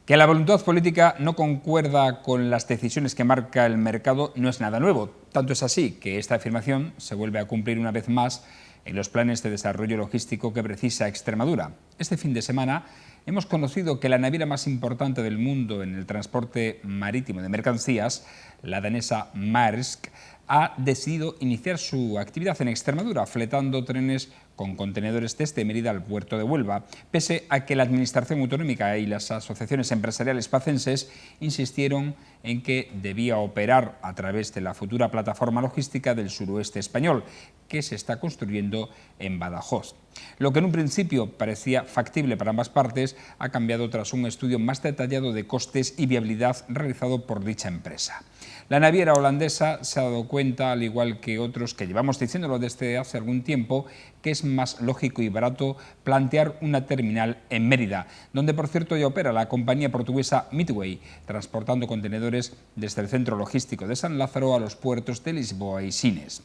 Que la voluntad política no concuerda con las decisiones que marca el mercado no es nada nuevo. Tanto es así que esta afirmación se vuelve a cumplir una vez más en los planes de desarrollo logístico que precisa Extremadura. Este fin de semana hemos conocido que la naviera más importante del mundo en el transporte marítimo de mercancías, la danesa Maersk, ha decidido iniciar su actividad en Extremadura, fletando trenes con contenedores desde Mérida al puerto de Huelva, pese a que la Administración Autonómica y las asociaciones empresariales pacenses insistieron en que debía operar a través de la futura plataforma logística del suroeste español, que se está construyendo en Badajoz. Lo que en un principio parecía factible para ambas partes ha cambiado tras un estudio más detallado de costes y viabilidad realizado por dicha empresa. La naviera holandesa se ha dado cuenta, al igual que otros que llevamos diciéndolo desde hace algún tiempo, que es más lógico y barato plantear una terminal en Mérida, donde por cierto ya opera la compañía portuguesa Midway, transportando contenedores desde el centro logístico de San Lázaro a los puertos de Lisboa y Sines.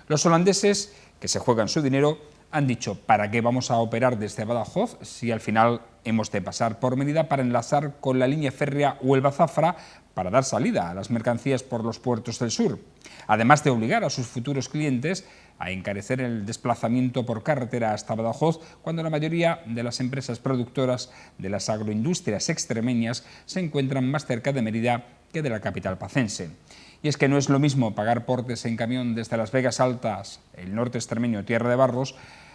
Los holandeses, que se juegan su dinero, han dicho: ¿para qué vamos a operar desde Badajoz si al final hemos de pasar por Mérida para enlazar con la línea férrea Huelva-Zafra para dar salida a las mercancías por los puertos del sur? Además de obligar a sus futuros clientes a encarecer el desplazamiento por carretera hasta Badajoz, cuando la mayoría de las empresas productoras de las agroindustrias extremeñas se encuentran más cerca de Mérida que de la capital pacense. Y es que no es lo mismo pagar portes en camión desde Las Vegas Altas, el norte extremeño, Tierra de Barros,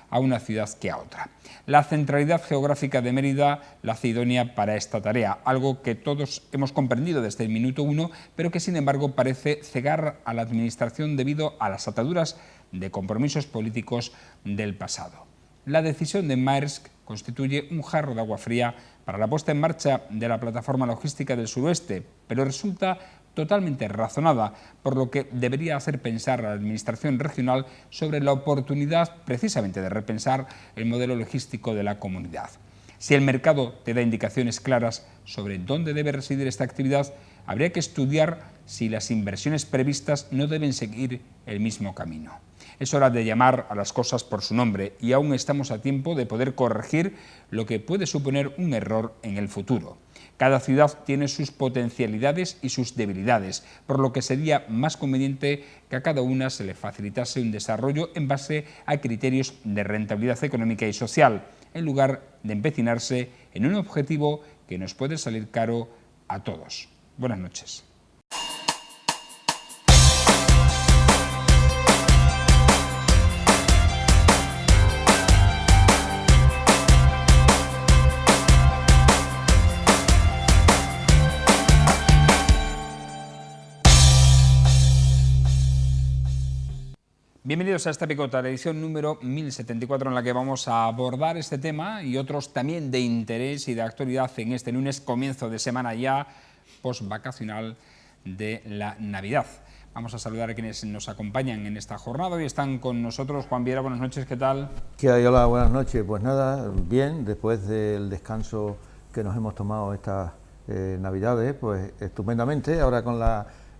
a una ciudad que a otra. La centralidad geográfica de Mérida la hace idónea para esta tarea, algo que todos hemos comprendido desde el minuto uno, pero que sin embargo parece cegar a la Administración debido a las ataduras de compromisos políticos del pasado. La decisión de Maersk constituye un jarro de agua fría para la puesta en marcha de la plataforma logística del suroeste, pero resulta totalmente razonada, por lo que debería hacer pensar a la Administración regional sobre la oportunidad precisamente de repensar el modelo logístico de la comunidad. Si el mercado te da indicaciones claras sobre dónde debe residir esta actividad, habría que estudiar si las inversiones previstas no deben seguir el mismo camino. Es hora de llamar a las cosas por su nombre y aún estamos a tiempo de poder corregir lo que puede suponer un error en el futuro. Cada ciudad tiene sus potencialidades y sus debilidades, por lo que sería más conveniente que a cada una se le facilitase un desarrollo en base a criterios de rentabilidad económica y social, en lugar de empecinarse en un objetivo que nos puede salir caro a todos. Buenas noches. Bienvenidos a esta picota, la edición número 1074, en la que vamos a abordar este tema y otros también de interés y de actualidad en este lunes, comienzo de semana ya post-vacacional de la Navidad. Vamos a saludar a quienes nos acompañan en esta jornada. Hoy están con nosotros Juan Viera, buenas noches, ¿qué tal? ¿Qué hay? Hola, buenas noches. Pues nada, bien, después del descanso que nos hemos tomado estas Navidades, pues estupendamente, ahora con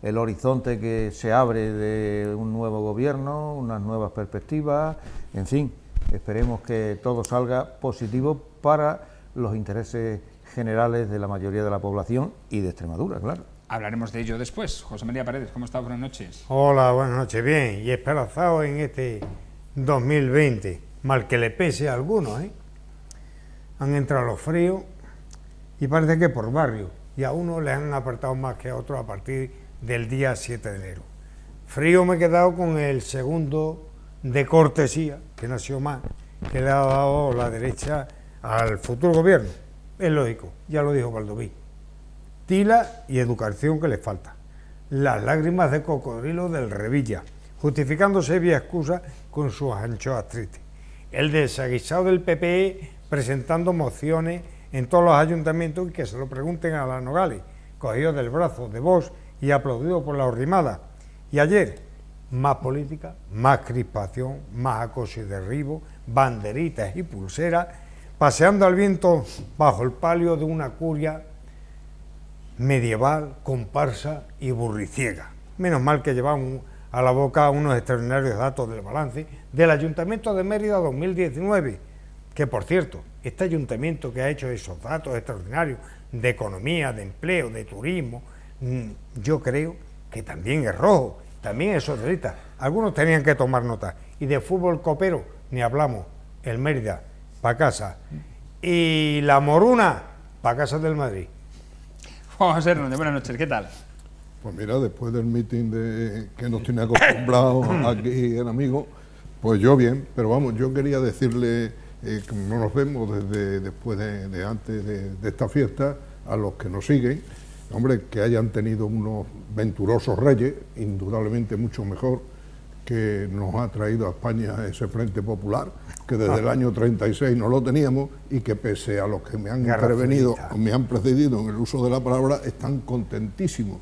el horizonte que se abre de un nuevo gobierno, unas nuevas perspectivas, en fin, esperemos que todo salga positivo para los intereses generales de la mayoría de la población y de Extremadura, claro. Hablaremos de ello después. José María Paredes, ¿cómo estás? Buenas noches. Hola, buenas noches, bien, y esperanzado en este 2020, mal que le pese a algunos, ¿eh? Han entrado los fríos y parece que por barrio, y a unos les han apartado más que a otros a partir del día 7 de enero. Frío me he quedado con el segundo de cortesía, que nació más, que le ha dado la derecha al futuro gobierno. Es lógico, ya lo dijo Baldoví. Tila y educación que le falta. Las lágrimas de cocodrilo del Revilla, justificándose vía excusa con sus anchoas tristes. El desaguisado del PPE presentando mociones en todos los ayuntamientos y que se lo pregunten a la Nogales, cogido del brazo de Vox y aplaudido por la horrimada. Y ayer, más política, más crispación, más acoso y derribo, banderitas y pulseras, paseando al viento bajo el palio de una curia medieval, comparsa y burriciega. Menos mal que llevamos a la boca unos extraordinarios datos del balance del Ayuntamiento de Mérida 2019, Que por cierto, este ayuntamiento que ha hecho esos datos extraordinarios de economía, de empleo, de turismo, yo creo que también es rojo, también es socialista. Algunos tenían que tomar nota. Y de fútbol copero, ni hablamos. El Mérida, para casa. Y la Moruna, para casa del Madrid. Juan José Hernández, buenas noches, ¿qué tal? Pues mira, después del meeting que nos tiene acostumbrados aquí el amigo, pues yo bien, pero vamos, yo quería decirle que no nos vemos desde después de antes de esta fiesta, a los que nos siguen, hombre, que hayan tenido unos venturosos reyes, indudablemente mucho mejor, que nos ha traído a España ese Frente Popular, que desde el año 36 no lo teníamos y que pese a los que me han intervenido, me han precedido en el uso de la palabra, están contentísimos.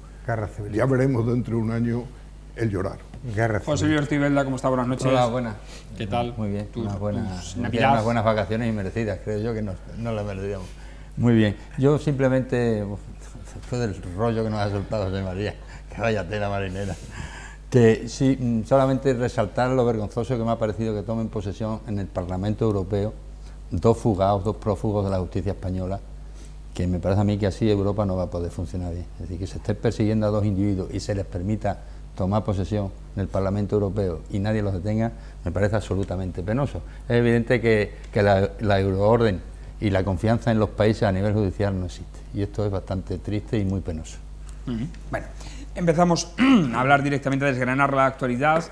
Ya veremos dentro de un año el llorar. José Luis Ortiz Belda, ¿cómo está? Buenas noches. Hola, buenas. ¿Qué tal? Muy bien, unas buenas vacaciones y merecidas, creo yo que no las merecíamos. Muy bien, yo simplemente, después del rollo que nos ha soltado José María, que vaya tela marinera, que sí, solamente resaltar lo vergonzoso que me ha parecido que tomen posesión en el Parlamento Europeo dos fugados, dos prófugos de la justicia española, que me parece a mí que así Europa no va a poder funcionar bien. Es decir, que se esté persiguiendo a dos individuos y se les permita tomar posesión en el Parlamento Europeo y nadie los detenga, me parece absolutamente penoso. Es evidente que la euroorden y la confianza en los países a nivel judicial no existe, y esto es bastante triste y muy penoso. Bueno, empezamos a hablar directamente, a desgranar la actualidad.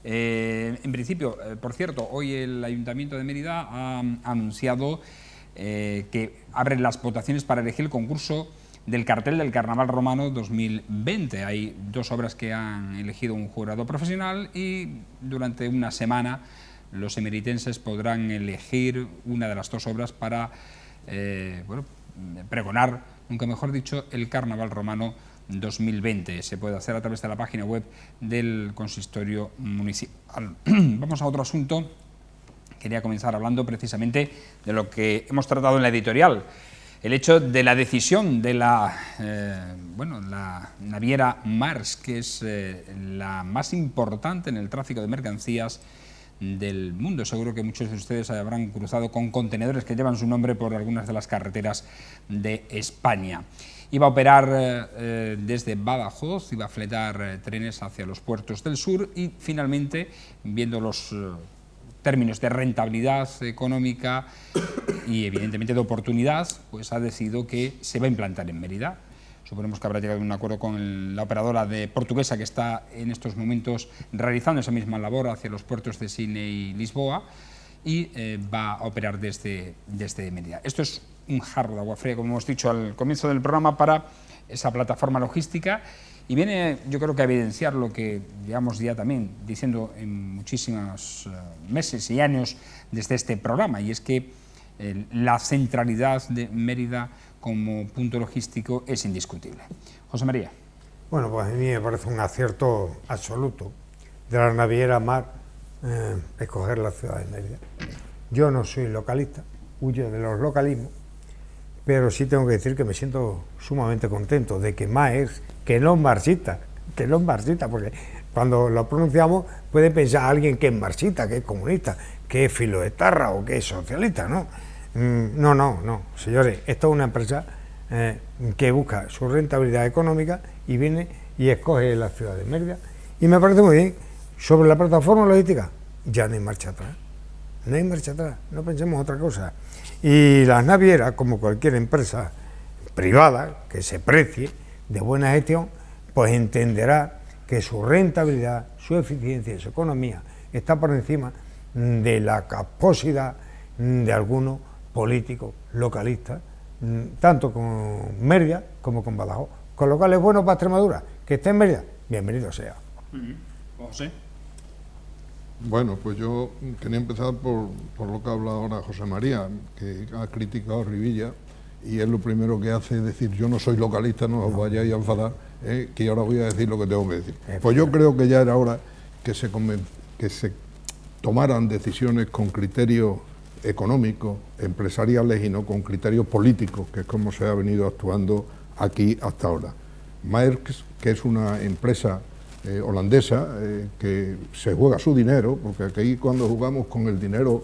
En principio, por cierto, hoy el Ayuntamiento de Mérida ha anunciado que abren las votaciones para elegir el concurso del cartel del Carnaval Romano 2020. Hay dos obras que han elegido un jurado profesional y durante una semana los emeritenses podrán elegir una de las dos obras para pregonar, nunca mejor dicho, el Carnaval Romano 2020. Se puede hacer a través de la página web del Consistorio Municipal. Vamos a otro asunto. Quería comenzar hablando precisamente de lo que hemos tratado en la editorial, el hecho de la decisión de la naviera Maersk, que es la más importante en el tráfico de mercancías del mundo. Seguro que muchos de ustedes habrán cruzado con contenedores que llevan su nombre por algunas de las carreteras de España. Iba a operar desde Badajoz, iba a fletar trenes hacia los puertos del sur y finalmente, viendo los términos de rentabilidad económica y evidentemente de oportunidad, pues ha decidido que se va a implantar en Mérida. Suponemos que habrá llegado a un acuerdo con la operadora portuguesa que está en estos momentos realizando esa misma labor hacia los puertos de Sine y Lisboa y va a operar desde Mérida. Esto es un jarro de agua fría, como hemos dicho al comienzo del programa, para esa plataforma logística. Y viene, yo creo que a evidenciar lo que llevamos ya también diciendo en muchísimos meses y años desde este programa, y es que la centralidad de Mérida como punto logístico es indiscutible. José María. Bueno, pues a mí me parece un acierto absoluto de la naviera Mar escoger la ciudad de Mérida. Yo no soy localista, huyo de los localismos, pero sí tengo que decir que me siento sumamente contento de que Maersk, que no es marxista, porque cuando lo pronunciamos puede pensar alguien que es marxista, que es comunista, que es filoetarra o que es socialista, ¿no? No, señores, esto es una empresa que busca su rentabilidad económica y viene y escoge la ciudad de Mérida. Y me parece muy bien. Sobre la plataforma logística, ya no hay marcha atrás. No hay marcha atrás, no pensemos otra cosa. Y las navieras, como cualquier empresa privada que se precie de buena gestión, pues entenderá que su rentabilidad, su eficiencia y su economía está por encima de la capacidad de algunos políticos localistas, tanto con Mérida como con Badajoz. Con lo cual es bueno para Extremadura que esté en Mérida, bienvenido sea. José. Bueno, pues yo quería empezar por lo que ha hablado ahora José María, que ha criticado a Rivilla, y él lo primero que hace es decir, yo no soy localista, no os vayáis a enfadar, que ahora voy a decir lo que tengo que decir. Pues yo creo que ya era hora que se tomaran decisiones con criterios económicos, empresariales y no con criterios políticos, que es como se ha venido actuando aquí hasta ahora. Maersk, que es una empresa holandesa que se juega su dinero, porque aquí cuando jugamos con el dinero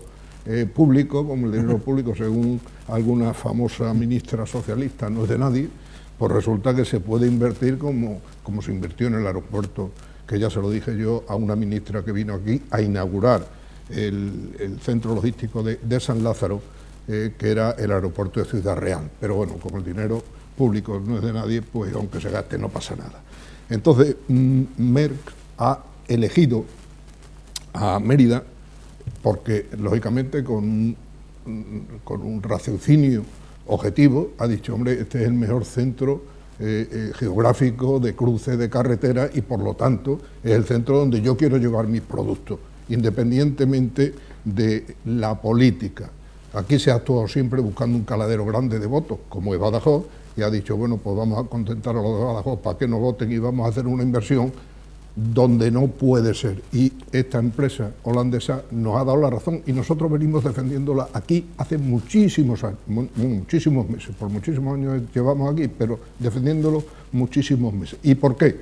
público, como el dinero público, según alguna famosa ministra socialista, no es de nadie, pues resulta que se puede invertir como se invirtió en el aeropuerto, que ya se lo dije yo a una ministra que vino aquí a inaugurar el centro logístico de San Lázaro, que era el aeropuerto de Ciudad Real. Pero bueno, como el dinero público no es de nadie, pues aunque se gaste no pasa nada. Entonces, Merck ha elegido a Mérida porque, lógicamente, con un raciocinio objetivo, ha dicho, hombre, este es el mejor centro geográfico de cruce de carretera y, por lo tanto, es el centro donde yo quiero llevar mis productos, independientemente de la política. Aquí se ha actuado siempre buscando un caladero grande de votos, como es Badajoz, y ha dicho, bueno, pues vamos a contentar a los de Badajoz para que nos voten y vamos a hacer una inversión donde no puede ser. Y esta empresa holandesa nos ha dado la razón y nosotros venimos defendiéndola aquí hace muchísimos años, muchísimos meses, por muchísimos años llevamos aquí, pero defendiéndolo muchísimos meses. ¿Y por qué?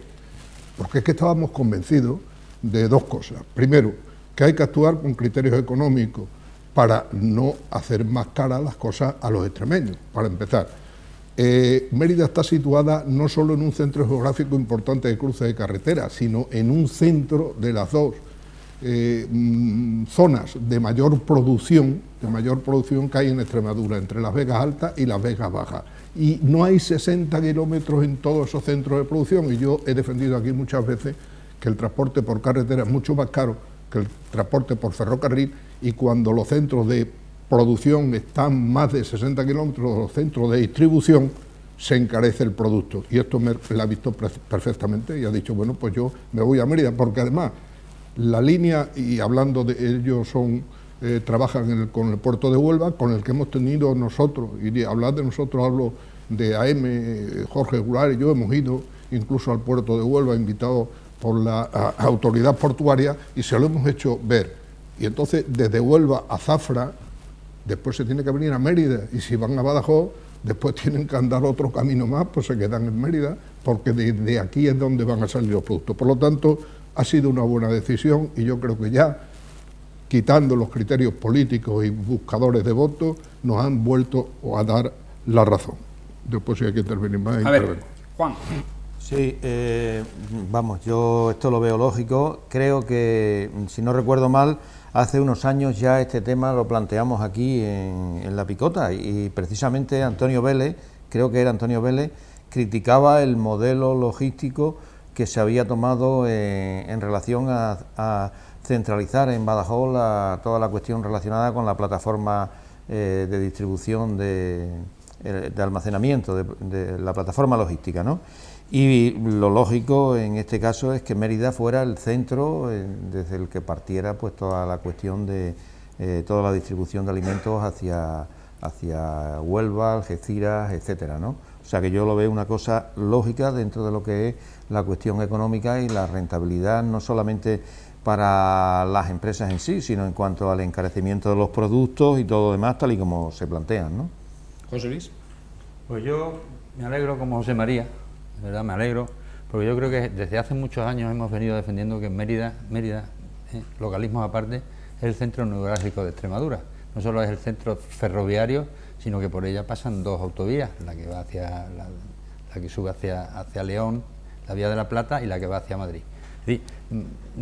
Porque es que estábamos convencidos de dos cosas. Primero, que hay que actuar con criterios económicos para no hacer más caras las cosas a los extremeños, para empezar. Mérida está situada no solo en un centro geográfico importante de cruce de carretera, sino en un centro de las dos zonas de mayor producción que hay en Extremadura, entre las Vegas Altas y las Vegas Bajas. Y no hay 60 kilómetros en todos esos centros de producción, y yo he defendido aquí muchas veces que el transporte por carretera es mucho más caro que el transporte por ferrocarril, y cuando los centros de producción están más de 60 kilómetros de los centros de distribución, se encarece el producto. Y esto me lo ha visto perfectamente y ha dicho, bueno, pues yo me voy a Mérida, porque además la línea, y hablando de ellos, trabajan con el puerto de Huelva, con el que hemos tenido nosotros, y hablar de nosotros hablo de AM, Jorge Gular y yo hemos ido incluso al puerto de Huelva, invitados por la autoridad portuaria, y se lo hemos hecho ver. Y entonces desde Huelva a Zafra, después se tiene que venir a Mérida, y si van a Badajoz, después tienen que andar otro camino más, pues se quedan en Mérida, porque de aquí es donde van a salir los productos. Por lo tanto, ha sido una buena decisión, y yo creo que ya, quitando los criterios políticos y buscadores de votos, nos han vuelto a dar la razón. Después, si hay que intervenir más, a ver, Juan. Sí, vamos, yo esto lo veo lógico. Creo que, si no recuerdo mal, hace unos años ya este tema lo planteamos aquí en La Picota, y precisamente Antonio Vélez, creo que era Antonio Vélez, criticaba el modelo logístico que se había tomado en relación a centralizar en Badajoz toda la cuestión relacionada con la plataforma de distribución de almacenamiento, de la plataforma logística, ¿no? Y lo lógico en este caso es que Mérida fuera el centro desde el que partiera pues toda la cuestión de toda la distribución de alimentos hacia Huelva, Algeciras, etcétera, ¿no? O sea que yo lo veo una cosa lógica dentro de lo que es la cuestión económica y la rentabilidad, no solamente para las empresas en sí, sino en cuanto al encarecimiento de los productos y todo lo demás, tal y como se plantean, ¿no? José Luis. Pues yo me alegro como José María, de verdad me alegro, porque yo creo que desde hace muchos años hemos venido defendiendo que Mérida, localismos aparte, es el centro neurálgico de Extremadura. No solo es el centro ferroviario, sino que por ella pasan dos autovías, la que va la que sube hacia León, la Vía de la Plata, y la que va hacia Madrid. Sí,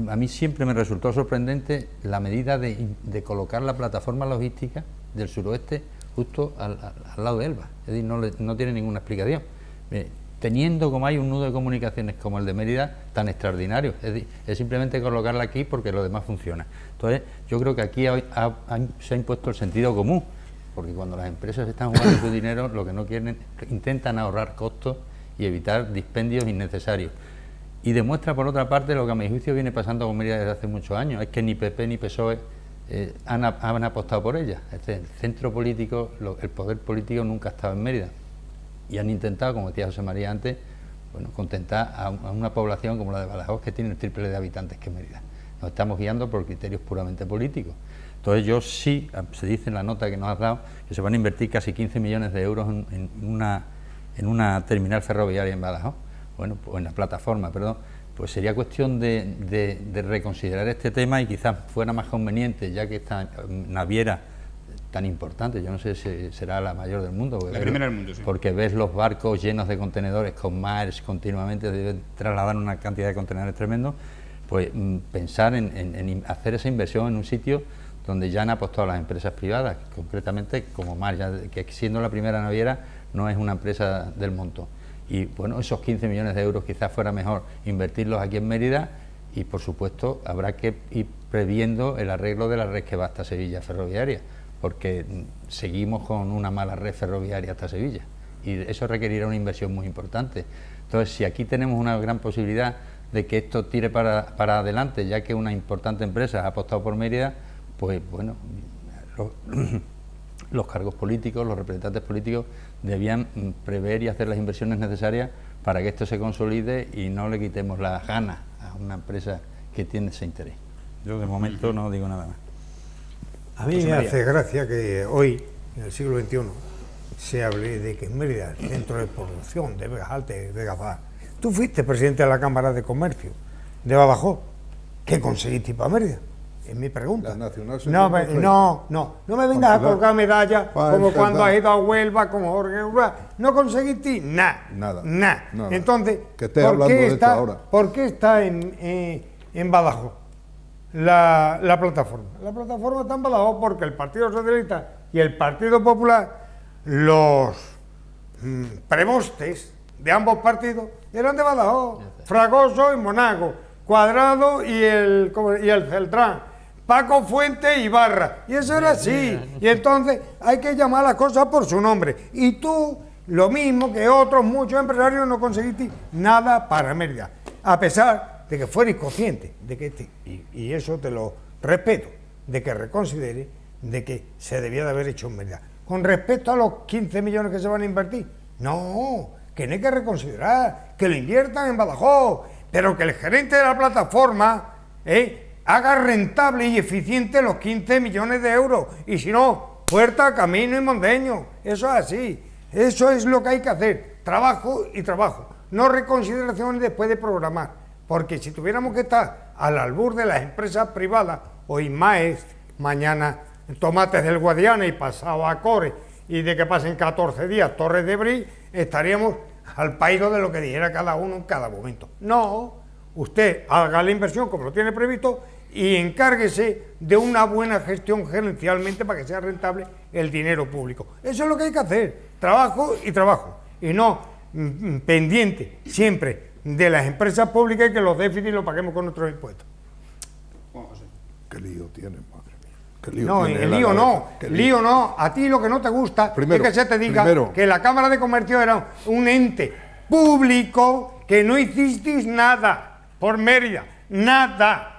a mí siempre me resultó sorprendente la medida de colocar la plataforma logística del suroeste justo al lado de Elba, es decir, no tiene ninguna explicación. Teniendo como hay un nudo de comunicaciones como el de Mérida tan extraordinario, es decir, es simplemente colocarla aquí porque lo demás funciona. Entonces, yo creo que aquí se ha impuesto el sentido común, porque cuando las empresas están jugando su dinero, lo que no quieren, intentan ahorrar costos y evitar dispendios innecesarios. Y demuestra, por otra parte, lo que a mi juicio viene pasando con Mérida desde hace muchos años, es que ni PP ni PSOE han apostado por ella. El centro político, el poder político nunca ha estado en Mérida. Y han intentado, como decía José María antes, bueno, contentar a una población como la de Badajoz, que tiene el triple de habitantes que Mérida. Nos estamos guiando por criterios puramente políticos. Entonces yo sí, se dice en la nota que nos has dado, que se van a invertir casi 15 millones de euros en una terminal ferroviaria en Badajoz, bueno, pues en la plataforma, perdón. Pues sería cuestión de reconsiderar este tema, y quizás fuera más conveniente, ya que esta naviera tan importante. Yo no sé si será la mayor del mundo. La primera del mundo, sí. Porque ves los barcos llenos de contenedores con Maersk continuamente, deben trasladar una cantidad de contenedores tremendo. Pues pensar en hacer esa inversión en un sitio donde ya han apostado las empresas privadas, concretamente como Maersk, que siendo la primera naviera no es una empresa del montón. Y bueno, esos 15 millones de euros quizás fuera mejor invertirlos aquí en Mérida, y por supuesto habrá que ir previendo el arreglo de la red que va hasta Sevilla ferroviaria, porque seguimos con una mala red ferroviaria hasta Sevilla y eso requerirá una inversión muy importante. Entonces, si aquí tenemos una gran posibilidad de que esto tire para adelante, ya que una importante empresa ha apostado por Mérida, pues bueno, los cargos políticos, los representantes políticos debían prever y hacer las inversiones necesarias para que esto se consolide y no le quitemos las ganas a una empresa que tiene ese interés. Yo de momento no digo nada más. A mí me hace gracia que hoy, en el siglo XXI, se hable de que en Mérida, el centro de producción de Vegas Altas y Vegas Bajas. Tú fuiste presidente de la Cámara de Comercio de Badajoz. ¿Qué conseguiste para Mérida? Es mi pregunta. La nacional No me vengas a colgar medallas como cuando has ido a Huelva, como Jorge Urba. No conseguiste nada. Entonces, ¿por qué está en Badajoz la plataforma? La plataforma está en Badajoz porque el Partido Socialista y el Partido Popular, los prebostes de ambos partidos, eran de Badajoz. Fragoso y Monago, Cuadrado y el Celtrán, Paco Fuente y Barra, y eso era así. Y entonces hay que llamar las cosas por su nombre. Y tú, lo mismo que otros muchos empresarios, no conseguiste nada para Mérida, a pesar de que fuerais consciente de que y eso te lo respeto, de que reconsidere de que se debía de haber hecho en Mérida. Con respecto a los 15 millones que se van a invertir, no, que no hay que reconsiderar, que lo inviertan en Badajoz, pero que el gerente de la plataforma haga rentable y eficiente los 15 millones de euros, y si no, Puerta, Camino y Mondeño. Eso es así, eso es lo que hay que hacer, trabajo y trabajo, no reconsideraciones después de programar, porque si tuviéramos que estar al albur de las empresas privadas, hoy Maersk, mañana Tomates del Guadiana y pasado a Core, y de que pasen 14 días Torres de Brie, estaríamos al pairo de lo que dijera cada uno en cada momento. No, usted haga la inversión como lo tiene previsto y encárguese de una buena gestión gerencialmente para que sea rentable el dinero público. Eso es lo que hay que hacer, trabajo y trabajo, y no pendiente siempre de las empresas públicas y que los déficits los paguemos con nuestros impuestos. Juan José. ¿Qué lío tiene, madre mía? No, el lío no. A ti lo que no te gusta es que se te diga que la Cámara de Comercio era un ente público, que no hicisteis nada por Mérida, nada.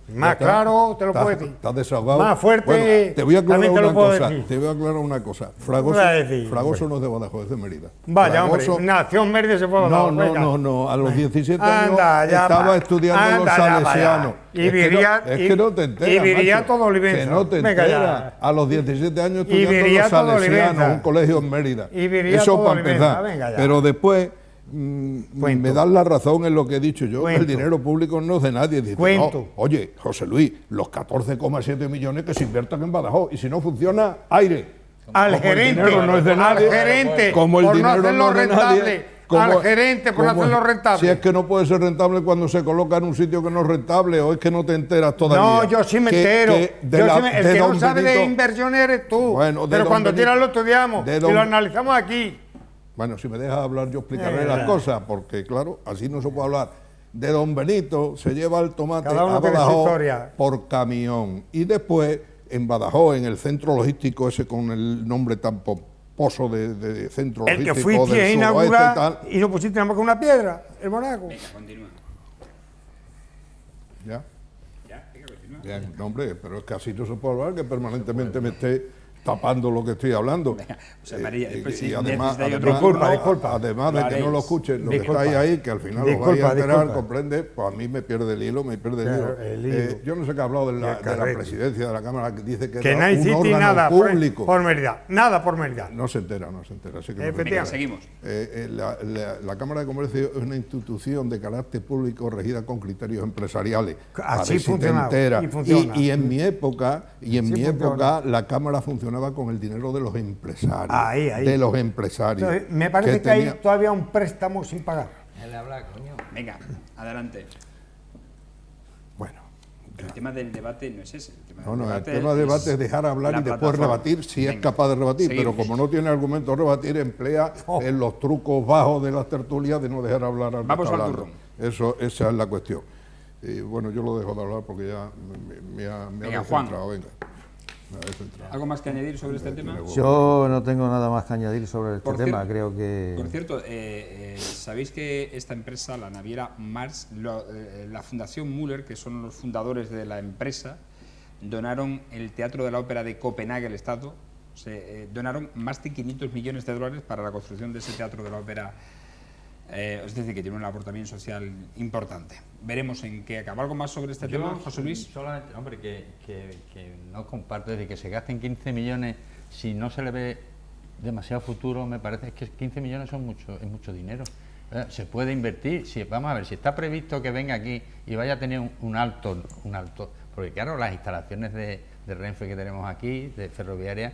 Más claro te lo puedo decir. Estás desahogado. Más fuerte. Bueno, te voy a aclarar una cosa. Fragoso no es de Badajoz, es de Mérida. Vaya, hombre, nació en Mérida y se fue a Badajoz. No. A los 17 años estaba estudiando en los salesianos. Es que no te enteras. Y viviría todo Olivenza. Que no te enteras. A los 17 años estudiando en los salesianos, un colegio en Mérida. Eso para empezar. Pero después me das la razón en lo que he dicho yo. El dinero público no es de nadie. Dice, no, oye, José Luis, los 14,7 millones que se inviertan en Badajoz, y si no funciona, aire. Al gerente, no es de nadie, al gerente, como el dinero no es de nadie, al gerente por no hacerlo rentable. Si es que no puede ser rentable cuando se coloca en un sitio que no es rentable, o es que no te enteras todavía. No, yo sí me entero. El que no sabe de inversión eres tú. Bueno, pero cuando quieras lo estudiamos y lo analizamos aquí. Bueno, si me dejas hablar yo explicaré las cosas, porque claro, así no se puede hablar. De Don Benito se lleva el tomate a Badajoz por camión, y después en Badajoz, en el centro logístico ese con el nombre tan pomposo de centro logístico. El que fuiste a inaugurar y no pusiste nada más que una piedra, el Monaco. Venga, continúa. ¿Ya? Bien, no, hombre, pero es que así no se puede hablar, que permanentemente me esté tapando lo que estoy hablando. Venga, José María, después, y si además, necesitáis además, otro turno, además de que no lo escuchen, lo que Disculpa. estáis ahí, que al final os vais a enterar, comprende, pues a mí me pierde el hilo, Claro, el hilo. Yo no sé qué ha hablado de la presidencia de la Cámara, que dice que Que era no hay un City órgano nada público. por Mérida, nada por Mérida. No se entera, así que no. Efectivamente. Venga, seguimos. La Cámara de Comercio es una institución de carácter público regida con criterios empresariales. Así A ver si te funcionaba, enteras. y funciona. Y en mi época, funciona. la Cámara funcionaba con el dinero de los empresarios. Ahí. De los empresarios. Entonces, me parece que hay todavía un préstamo sin pagar. Él habla, coño. Venga, adelante. Bueno. El tema del debate no es ese. El tema de debate es dejar hablar y después rebatir si es capaz de rebatir, seguimos. pero como no tiene argumento a rebatir, emplea en los trucos bajos de las tertulias de no dejar hablar al que Vamos está al hablando. turrón. Esa es la cuestión. Y bueno, yo lo dejo de hablar porque ya me ha Juan. descentrado. Venga. Me ha descentrado. ¿Algo más que añadir sobre este tema? Yo no tengo nada más que añadir sobre este Por tema, cierto- creo que... Por cierto, sabéis que esta empresa, la naviera Mars, la Fundación Müller, que son los fundadores de la empresa, donaron el Teatro de la Ópera de Copenhague al Estado, donaron más de 500 millones de dólares para la construcción de ese Teatro de la Ópera, es decir, que tiene un aportación social importante. Veremos en qué acaba. ¿Algo más sobre este tema, José Luis? Solamente, hombre, que no comparto, es decir, que se gasten 15 millones si no se le ve demasiado futuro, me parece que 15 millones es mucho dinero. Se puede invertir, vamos a ver, si está previsto que venga aquí y vaya a tener un alto, porque claro, las instalaciones de Renfe que tenemos aquí, de ferroviaria,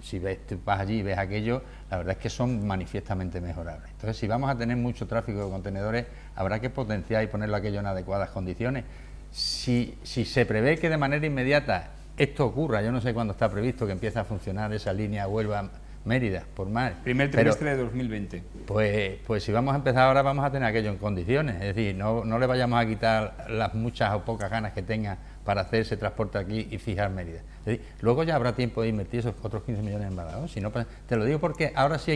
si tú vas allí y ves aquello, la verdad es que son manifiestamente mejorables. Entonces, si vamos a tener mucho tráfico de contenedores, habrá que potenciar y ponerlo aquello en adecuadas condiciones. Si se prevé que de manera inmediata esto ocurra, yo no sé cuándo está previsto que empiece a funcionar esa línea Huelva-Mérida, por mar. Primer trimestre de 2020. Pues si vamos a empezar ahora, vamos a tener aquello en condiciones. Es decir, no le vayamos a quitar las muchas o pocas ganas que tenga para hacer ese transporte aquí y fijar Mérida. Es decir, luego ya habrá tiempo de invertir esos otros 15 millones en Badajoz. Si no, te lo digo porque ahora sí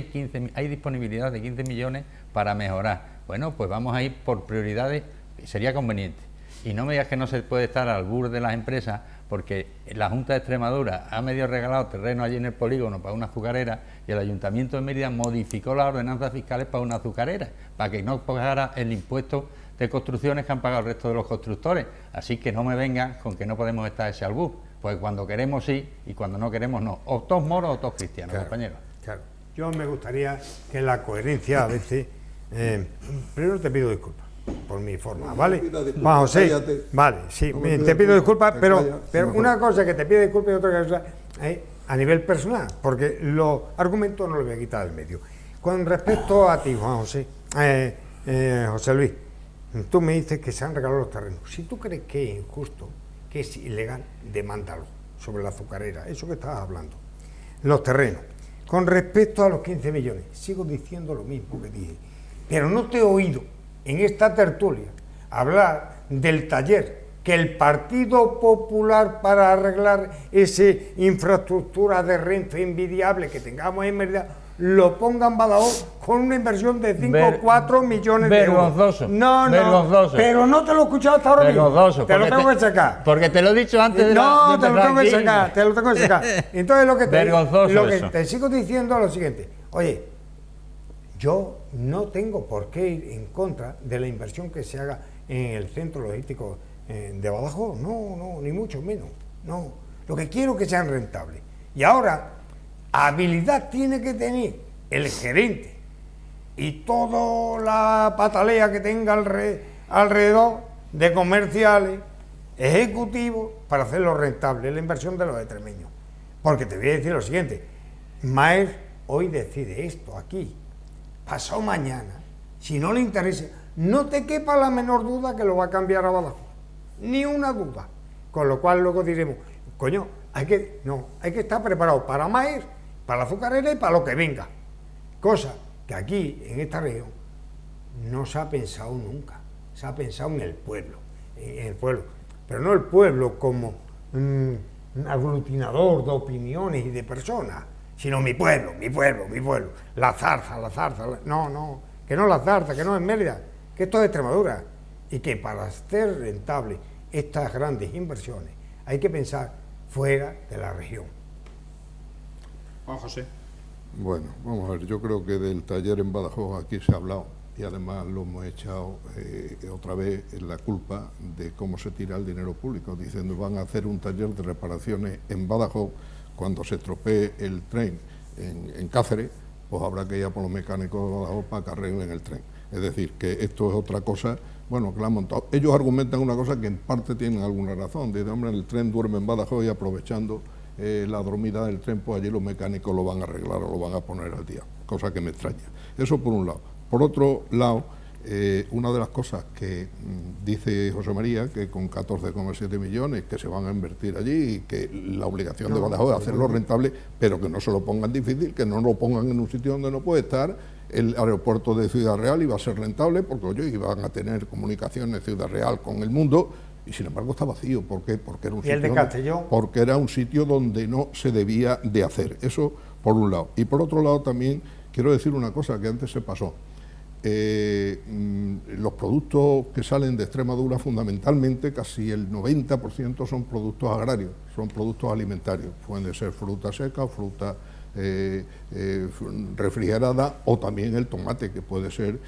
hay disponibilidad de 15 millones para mejorar. Bueno, pues vamos a ir por prioridades, sería conveniente. Y no me digas que no se puede estar al albur de las empresas, porque la Junta de Extremadura ha medio regalado terreno allí en el polígono para una azucarera y el Ayuntamiento de Mérida modificó las ordenanzas fiscales para una azucarera, para que no pagara el impuesto de construcciones que han pagado el resto de los constructores. Así que no me vengan con que no podemos estar ese albur, pues cuando queremos sí y cuando no queremos no. O todos moros o todos cristianos, Claro, compañeros. Claro. Yo me gustaría que la coherencia a veces... primero te pido disculpas por mi forma, ¿vale? Vamos, sí, cállate. vale, sí, No me te pido disculpas, pero callas, una cosa que te pido disculpas y otra cosa a nivel personal, porque los argumentos no los voy a quitar del medio. Con respecto a ti, Juan José, José Luis, tú me dices que se han regalado los terrenos. Si tú crees que es injusto, que es ilegal, demándalo sobre la azucarera, eso que estabas hablando. Los terrenos. Con respecto a los 15 millones, sigo diciendo lo mismo que dije, pero no te he oído en esta tertulia hablar del taller que el Partido Popular, para arreglar esa infraestructura de Renfe envidiable que tengamos en Mérida, lo pongan Badajoz con una inversión de 5 o 4 millones de euros. Vergonzoso. No, Vergonzoso. pero no te lo he escuchado hasta ahora mismo. Vergonzoso. Te lo tengo que sacar. Porque te lo he dicho antes de No, de te lo tengo que empezar sacar, aquí. te lo tengo que sacar. Entonces Vergonzoso lo que eso. te sigo diciendo es lo siguiente. Oye, yo no tengo por qué ir en contra de la inversión que se haga en el centro logístico de Badajoz. No, ni mucho menos. No. Lo que quiero es que sean rentables. Y ahora, habilidad tiene que tener el gerente y toda la patalea que tenga alrededor de comerciales, ejecutivos, para hacerlo rentable, la inversión de los extremeños. Porque te voy a decir lo siguiente, Maer hoy decide esto aquí, pasado mañana, si no le interesa, no te quepa la menor duda que lo va a cambiar a Badajoz, ni una duda, con lo cual luego diremos, coño, hay que estar preparado para Maer, para la azucarera y para lo que venga, cosa que aquí, en esta región, no se ha pensado nunca, se ha pensado en el pueblo, pero no el pueblo como un aglutinador de opiniones y de personas, sino mi pueblo, la zarza, no, que no la zarza, que no es Mérida, que esto es Extremadura, y que para hacer rentable estas grandes inversiones hay que pensar fuera de la región. Juan José. Bueno, vamos a ver, yo creo que del taller en Badajoz aquí se ha hablado y además lo hemos echado otra vez en la culpa de cómo se tira el dinero público, diciendo van a hacer un taller de reparaciones en Badajoz cuando se estropee el tren en Cáceres, pues habrá que ir a por los mecánicos de Badajoz para que arreglen el tren. Es decir, que esto es otra cosa, bueno, que la han montado. Ellos argumentan una cosa que en parte tienen alguna razón, dicen, hombre, el tren duerme en Badajoz y aprovechando la dormida del tren, pues allí los mecánicos lo van a arreglar o lo van a poner al día, cosa que me extraña. Eso por un lado. Por otro lado, una de las cosas que dice José María, que con 14,7 millones que se van a invertir allí y que la obligación de Badajoz es hacerlo rentable, pero que no se lo pongan difícil, que no lo pongan en un sitio donde no puede estar el aeropuerto de Ciudad Real y va a ser rentable, porque oye, iban a tener comunicaciones Ciudad Real con el mundo, y sin embargo está vacío. ¿Por qué? Porque era un sitio, el de Castellón? Porque era un sitio donde no se debía de hacer. Eso por un lado. Y por otro lado también quiero decir una cosa que antes se pasó. Los productos que salen de Extremadura fundamentalmente, casi el 90% son productos agrarios, son productos alimentarios. Pueden ser fruta seca o fruta refrigerada, o también el tomate, que puede ser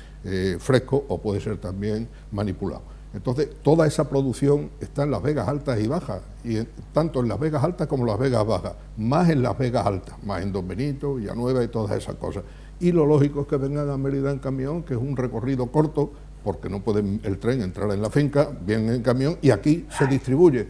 fresco o puede ser también manipulado. Entonces, toda esa producción está en las Vegas altas y bajas, y tanto en las Vegas altas como en las Vegas bajas, más en las Vegas altas, más en Don Benito, Villanueva y todas esas cosas. Y lo lógico es que vengan a Mérida en camión, que es un recorrido corto, porque no puede el tren entrar en la finca, vienen en camión y aquí se distribuye.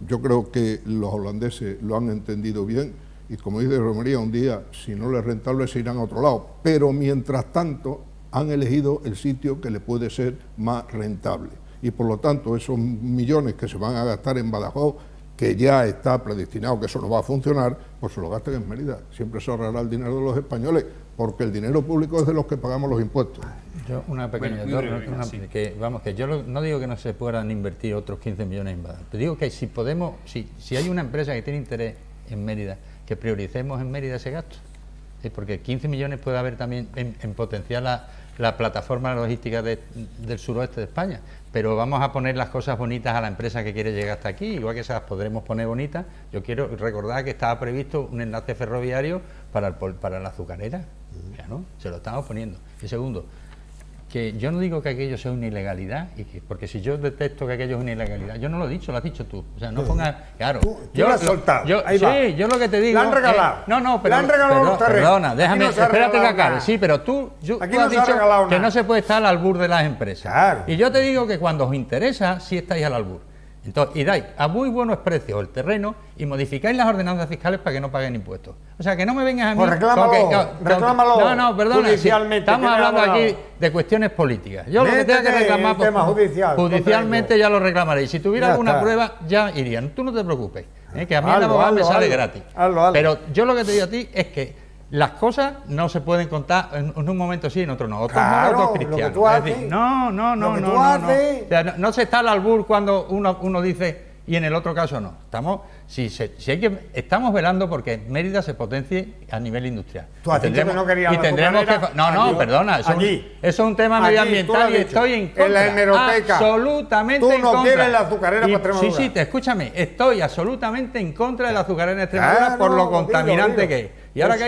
Yo creo que los holandeses lo han entendido bien y, como dice Romería, un día, si no les es rentable, se irán a otro lado. Pero mientras tanto, han elegido el sitio que le puede ser más rentable. Y por lo tanto, esos millones que se van a gastar en Badajoz, que ya está predestinado que eso no va a funcionar, pues se lo gasten en Mérida. Siempre se ahorrará el dinero de los españoles, porque el dinero público es de los que pagamos los impuestos. Yo una pequeña, que yo no digo que no se puedan invertir otros 15 millones en Badajoz. Te digo que si podemos, si hay una empresa que tiene interés en Mérida, que prioricemos en Mérida ese gasto. Porque 15 millones puede haber también en potenciar la plataforma logística del suroeste de España, pero vamos a poner las cosas bonitas a la empresa que quiere llegar hasta aquí, igual que se las podremos poner bonitas. Yo quiero recordar que estaba previsto un enlace ferroviario para la azucarera, ya no, se lo estamos poniendo. Y segundo, que yo no digo que aquello sea una ilegalidad, porque si yo detecto que aquello es una ilegalidad, yo no lo he dicho, lo has dicho tú. O sea, no pongas, claro. Yo lo has soltado. Ahí va. Yo lo que te digo. La han regalado. Pero. Le han regalado los terrenos. Perdona, déjame, espérate que acabe. Sí, pero tú has dicho que no se puede estar al albur de las empresas. Claro. Y yo te digo que cuando os interesa, sí estáis al albur. Entonces, y dais a muy buenos precios el terreno y modificáis las ordenanzas fiscales para que no paguen impuestos. O sea, que no me vengas a mí... Pues reclámalo No, perdona, judicialmente. Estamos hablando aquí de cuestiones políticas. Yo lo que tenga que reclamar... Tema judicial, judicialmente ya lo reclamaré. Y si tuviera alguna prueba, ya irían. Tú no te preocupes, que a mí el abogado me sale gratis. Pero yo lo que te digo a ti es que las cosas no se pueden contar en un momento sí y en otro no. Otros momentos cristianos. Es decir, no se está al albur cuando uno dice y en el otro caso no. Estamos velando porque Mérida se potencie a nivel industrial. Tú has dicho que no querías la azucarera. Perdona, eso es un tema medioambiental y estoy en contra. En la hemeroteca. Absolutamente en contra. Tú no quieres la azucarera para Extremadura. Sí, escúchame, estoy absolutamente en contra de la azucarera en Extremadura por lo contaminante que es. Y ahora que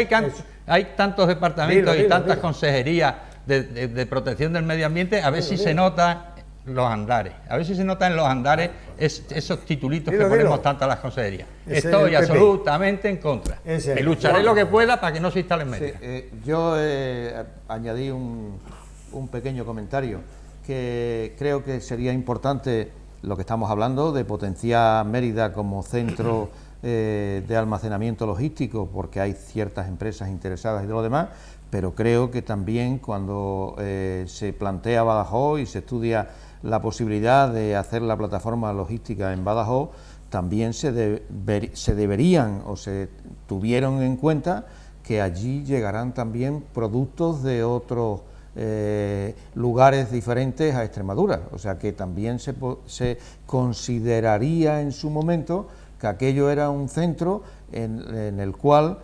hay tantos departamentos y tantas consejerías de protección del medio ambiente, a ver si se nota los andares, a ver si se nota en los andares esos titulitos que ponemos tanto a las consejerías. Estoy absolutamente en contra. Y lucharé lo que pueda para que no se instale en Mérida. Yo añadí un pequeño comentario, que creo que sería importante lo que estamos hablando de potenciar Mérida como centro de almacenamiento logístico, porque hay ciertas empresas interesadas y de lo demás, pero creo que también cuando se plantea Badajoz y se estudia la posibilidad de hacer la plataforma logística en Badajoz, también se deberían o se tuvieron en cuenta que allí llegarán también productos de otros lugares diferentes a Extremadura, o sea que también se consideraría en su momento que aquello era un centro en el cual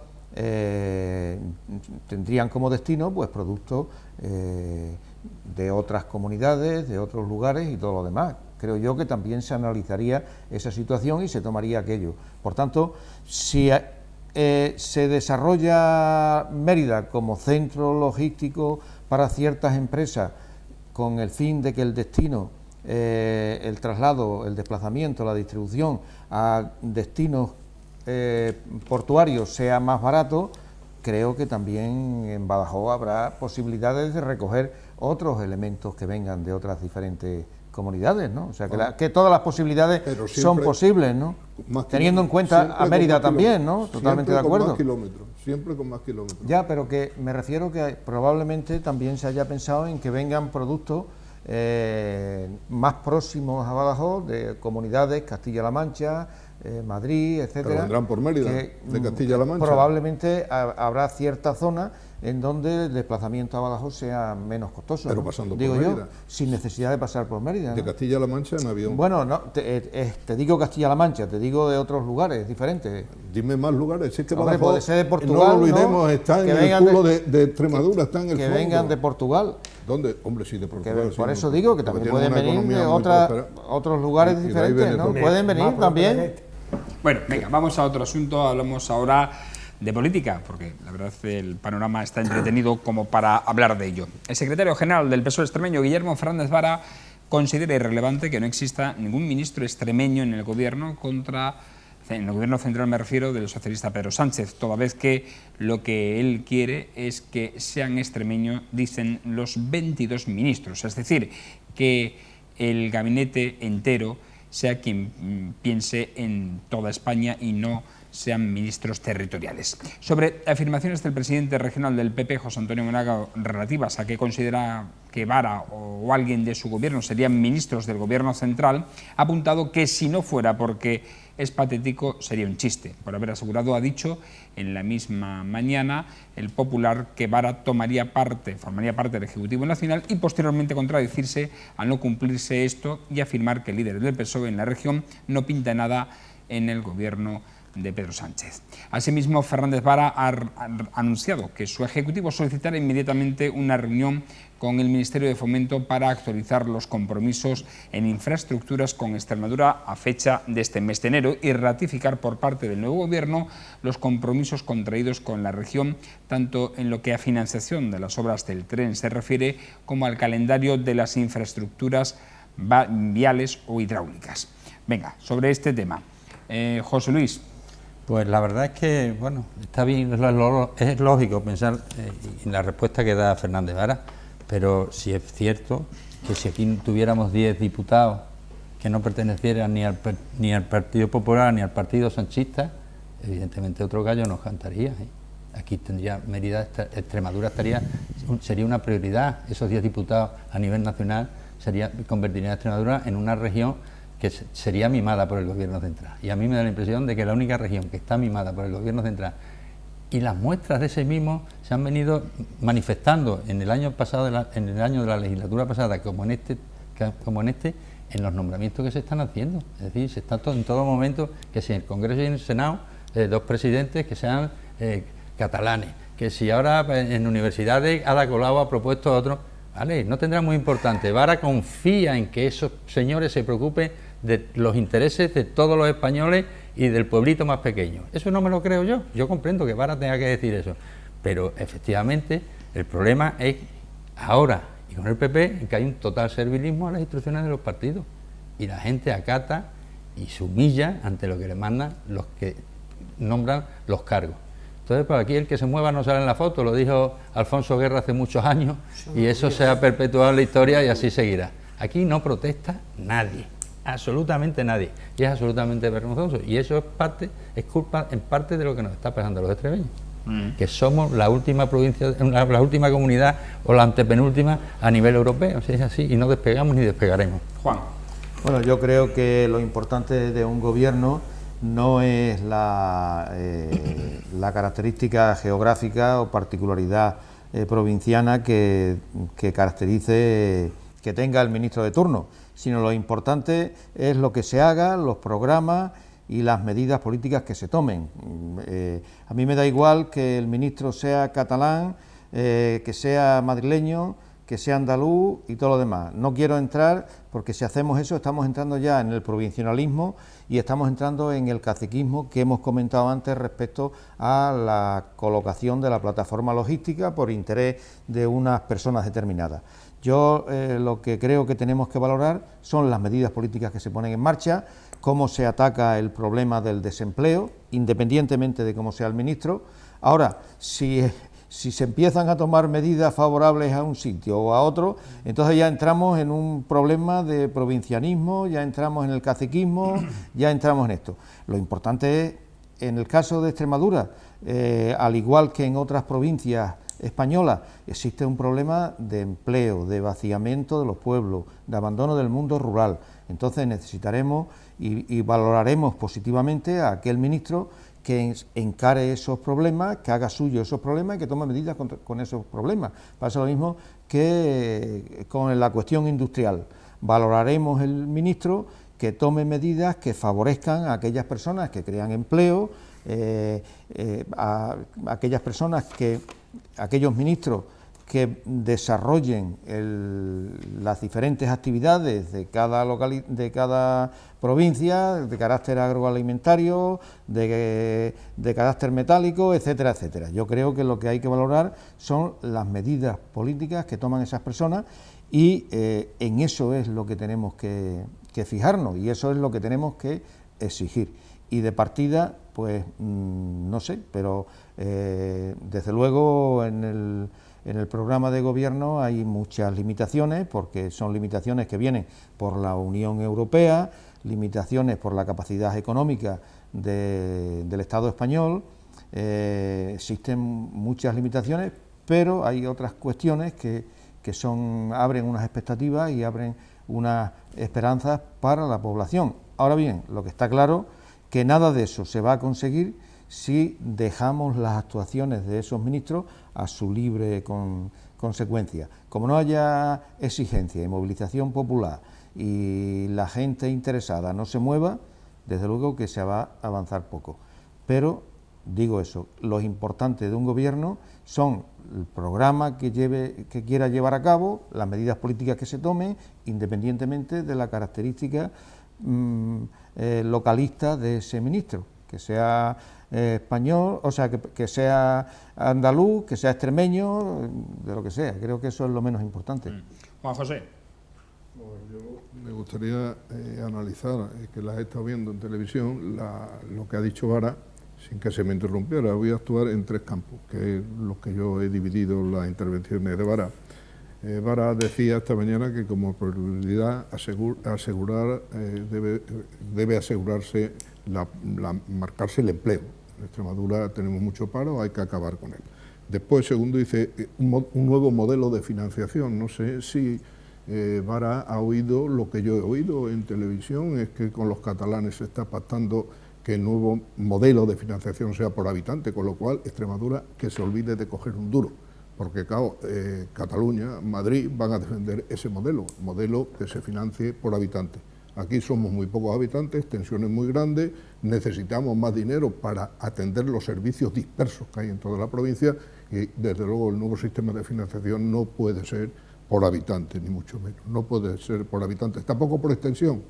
tendrían como destino pues productos de otras comunidades, de otros lugares y todo lo demás. Creo yo que también se analizaría esa situación y se tomaría aquello. Por tanto, si se desarrolla Mérida como centro logístico para ciertas empresas con el fin de que el destino, el traslado, el desplazamiento, la distribución a destinos portuarios sea más barato, creo que también en Badajoz habrá posibilidades de recoger otros elementos que vengan de otras diferentes comunidades, ¿no? O sea, que todas las posibilidades son posibles, ¿no? Teniendo en cuenta a Mérida también, ¿no? Totalmente de acuerdo. Siempre con más kilómetros. Ya, pero que me refiero que probablemente también se haya pensado en que vengan productos más próximos a Badajoz, de comunidades, Castilla-La Mancha, Madrid, etcétera. Pero vendrán por Mérida, de Castilla-La Mancha. Probablemente habrá cierta zona en donde el desplazamiento a Badajoz sea menos costoso. Pero ¿no? pasando Digo por yo, Mérida. sin necesidad de pasar por Mérida, ¿no? De Castilla-La Mancha en avión. Bueno, no, te digo Castilla-La Mancha, te digo de otros lugares diferentes. Dime más lugares. Si es que Hombre, Badajoz, puede ser de Portugal, no lo olvidemos, ¿no? está Que en vengan el culo de Extremadura, está en el Que fondo. vengan de Portugal. ¿Dónde? Hombre, sí, de Portugal. Por sí, eso no, digo que porque también tienen pueden una venir de economía muy próspera. otros lugares Y de ahí diferentes, viene ¿no? todo. Pueden venir también. Bueno, venga, vamos a otro asunto. Hablamos ahora de política, porque la verdad el panorama está entretenido como para hablar de ello. El secretario general del PSOE extremeño, Guillermo Fernández Vara, considera irrelevante que no exista ningún ministro extremeño en el gobierno central, me refiero, del socialista Pedro Sánchez, toda vez que lo que él quiere es que sean extremeños, dicen, los 22 ministros, es decir, que el gabinete entero sea quien piense en toda España y no sean ministros territoriales. Sobre afirmaciones del presidente regional del PP, José Antonio Monaga, relativas a que considera que Vara o alguien de su gobierno serían ministros del gobierno central, ha apuntado que si no fuera porque es patético, sería un chiste. Por haber asegurado, ha dicho en la misma mañana el Popular que Vara formaría parte del Ejecutivo Nacional y posteriormente contradecirse al no cumplirse esto y afirmar que el líder del PSOE en la región no pinta nada en el gobierno de Pedro Sánchez. Asimismo, Fernández Vara ha anunciado que su Ejecutivo solicitará inmediatamente una reunión con el Ministerio de Fomento para actualizar los compromisos en infraestructuras con Extremadura a fecha de este mes de enero y ratificar por parte del nuevo Gobierno los compromisos contraídos con la región, tanto en lo que a financiación de las obras del tren se refiere como al calendario de las infraestructuras viales o hidráulicas. Venga, sobre este tema. José Luis. Pues la verdad es que, bueno, está bien, es lógico pensar en la respuesta que da Fernández Vara, pero si es cierto que si aquí tuviéramos 10 diputados que no pertenecieran ni al Partido Popular ni al Partido Sanchista, evidentemente otro gallo nos cantaría, ¿eh? Aquí tendría Mérida, Extremadura sería una prioridad, esos 10 diputados a nivel nacional convertirían a Extremadura en una región que sería mimada por el gobierno central. Y a mí me da la impresión de que la única región que está mimada por el gobierno central, y las muestras de ese mismo se han venido manifestando en el año pasado, en el año de la legislatura pasada, como en este, en los nombramientos que se están haciendo. Es decir, se está en todo momento, que si en el Congreso y en el Senado, dos presidentes que sean catalanes, que si ahora en universidades Ada Colau ha propuesto a otro, vale, no tendrá muy importante. Vara confía en que esos señores se preocupen de los intereses de todos los españoles y del pueblito más pequeño. Eso no me lo creo yo. Yo comprendo que Vara tenga que decir eso, pero efectivamente el problema es ahora y con el PP en que hay un total servilismo a las instrucciones de los partidos y la gente acata y se humilla ante lo que le mandan los que nombran los cargos. Entonces, por aquí el que se mueva no sale en la foto, lo dijo Alfonso Guerra hace muchos años y eso se ha perpetuado en la historia y así seguirá. Aquí no protesta nadie, absolutamente nadie, y es absolutamente vergonzoso, y eso es culpa en parte de lo que nos está pasando a los extremeños, que somos la última provincia, la última comunidad o la antepenúltima a nivel europeo, si es así, y no despegamos ni despegaremos. Juan. Bueno, yo creo que lo importante de un gobierno no es la característica geográfica o particularidad provinciana que caracterice que tenga el ministro de turno, sino lo importante es lo que se haga, los programas y las medidas políticas que se tomen. A mí me da igual que el ministro sea catalán, que sea madrileño, que sea andaluz y todo lo demás. No quiero entrar, porque si hacemos eso estamos entrando ya en el provincialismo y estamos entrando en el caciquismo que hemos comentado antes respecto a la colocación de la plataforma logística por interés de unas personas determinadas. Yo lo que creo que tenemos que valorar son las medidas políticas que se ponen en marcha, cómo se ataca el problema del desempleo, independientemente de cómo sea el ministro. Ahora, si se empiezan a tomar medidas favorables a un sitio o a otro, entonces ya entramos en un problema de provincianismo, ya entramos en el caciquismo, ya entramos en esto. Lo importante es, en el caso de Extremadura, al igual que en otras provincias españolas, existe un problema de empleo, de vaciamiento de los pueblos, de abandono del mundo rural. Entonces necesitaremos y valoraremos positivamente a aquel ministro que encare esos problemas, que haga suyo esos problemas y que tome medidas con esos problemas. Pasa lo mismo que con la cuestión industrial. Valoraremos el ministro que tome medidas que favorezcan a aquellas personas que crean empleo, a aquellas personas aquellos ministros que desarrollen las diferentes actividades de cada provincia, de carácter agroalimentario, de carácter metálico, etcétera, etcétera. Yo creo que lo que hay que valorar son las medidas políticas que toman esas personas y en eso es lo que tenemos que fijarnos y eso es lo que tenemos que exigir. Y de partida, pues no sé, pero desde luego en el programa de gobierno hay muchas limitaciones, porque son limitaciones que vienen por la Unión Europea, limitaciones por la capacidad económica del Estado español, existen muchas limitaciones, pero hay otras cuestiones que abren unas expectativas y abren unas esperanzas para la población. Ahora bien, lo que está claro que nada de eso se va a conseguir si dejamos las actuaciones de esos ministros a su libre consecuencia. Como no haya exigencia y movilización popular y la gente interesada no se mueva, desde luego que se va a avanzar poco. Pero, digo eso, lo importante de un gobierno son el programa que quiera llevar a cabo, las medidas políticas que se tomen, independientemente de la característica localista de ese ministro, que sea español, o sea, que sea andaluz, que sea extremeño, de lo que sea. Creo que eso es lo menos importante. Juan José. Yo me gustaría analizar, que las he estado viendo en televisión, lo que ha dicho Vara, sin que se me interrumpiera. Voy a actuar en tres campos, que es lo que yo he dividido las intervenciones de Vara. Vara decía esta mañana que como prioridad debe asegurarse marcarse el empleo. En Extremadura tenemos mucho paro, hay que acabar con él. Después, segundo, dice un nuevo modelo de financiación. No sé si Vara ha oído lo que yo he oído en televisión, es que con los catalanes se está pactando que el nuevo modelo de financiación sea por habitante, con lo cual Extremadura que se olvide de coger un duro. Porque, claro, Cataluña, Madrid van a defender ese modelo que se financie por habitante. Aquí somos muy pocos habitantes, tensiones muy grandes, necesitamos más dinero para atender los servicios dispersos que hay en toda la provincia y, desde luego, el nuevo sistema de financiación no puede ser por habitante, ni mucho menos. No puede ser por habitantes, tampoco por extensión,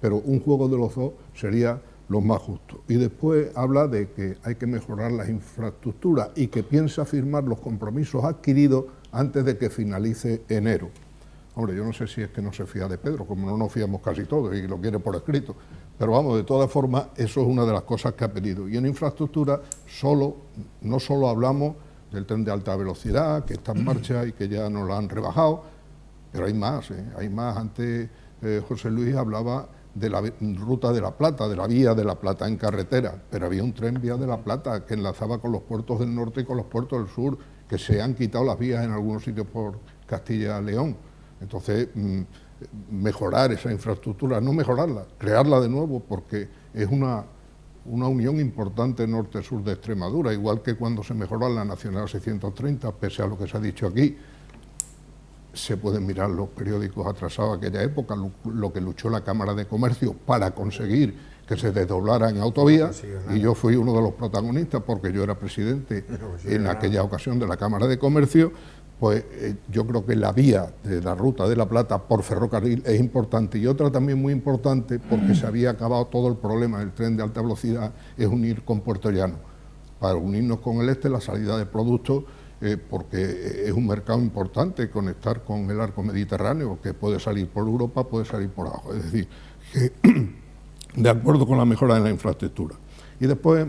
pero un juego de los dos sería lo más justo. Y después habla de que hay que mejorar las infraestructuras y que piensa firmar los compromisos adquiridos antes de que finalice enero. Hombre, yo no sé si es que no se fía de Pedro, como no nos fiamos casi todos y lo quiere por escrito, pero vamos, de todas formas, eso es una de las cosas que ha pedido. Y en infraestructura no solo hablamos del tren de alta velocidad, que está en marcha y que ya nos lo han rebajado, pero hay más, hay más. Antes José Luis hablaba de la ruta de La Plata, de la vía de La Plata en carretera, pero había un tren vía de La Plata que enlazaba con los puertos del norte y con los puertos del sur, que se han quitado las vías en algunos sitios por Castilla y León. Entonces, mejorar esa infraestructura, no mejorarla, crearla de nuevo, porque es una unión importante norte-sur de Extremadura, igual que cuando se mejoró la Nacional 630, pese a lo que se ha dicho aquí. Se pueden mirar los periódicos atrasados de aquella época, lo que luchó la Cámara de Comercio para conseguir que se desdoblara en autovía, y yo fui uno de los protagonistas porque yo era presidente en aquella ocasión de la Cámara de Comercio, pues yo creo que la vía de la Ruta de la Plata por ferrocarril es importante, y otra también muy importante, porque se había acabado todo el problema del tren de alta velocidad, es unir con Puerto Llano, para unirnos con el este, la salida de productos, porque es un mercado importante conectar con el arco mediterráneo, que puede salir por Europa, puede salir por abajo, es decir, que de acuerdo con la mejora de la infraestructura. Y después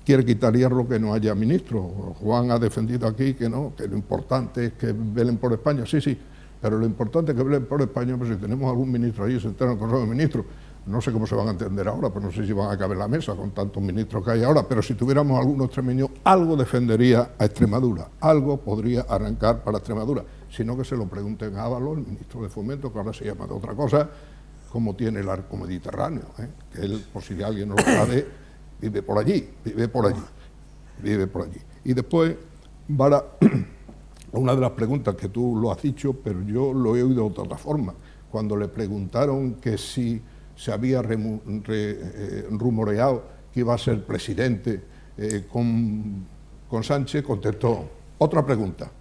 quiere quitar hierro que no haya ministro. Juan ha defendido aquí que no, que lo importante es que velen por España. Sí, sí, pero lo importante es que velen por España, pues si tenemos algún ministro allí sentado en el Consejo de Ministros, no sé cómo se van a entender ahora, pues no sé si van a caber en la mesa con tantos ministros que hay ahora, pero si tuviéramos alguno extremeño, algo defendería a Extremadura, algo podría arrancar para Extremadura, sino que se lo pregunten a Ábalos, el ministro de Fomento, que ahora se llama de otra cosa, cómo tiene el arco mediterráneo, que él, por si alguien no lo sabe, vive por allí. Y después, para una de las preguntas que tú lo has dicho, pero yo lo he oído de otra forma, cuando le preguntaron que si se había rumoreado que iba a ser presidente con Sánchez, contestó, otra pregunta.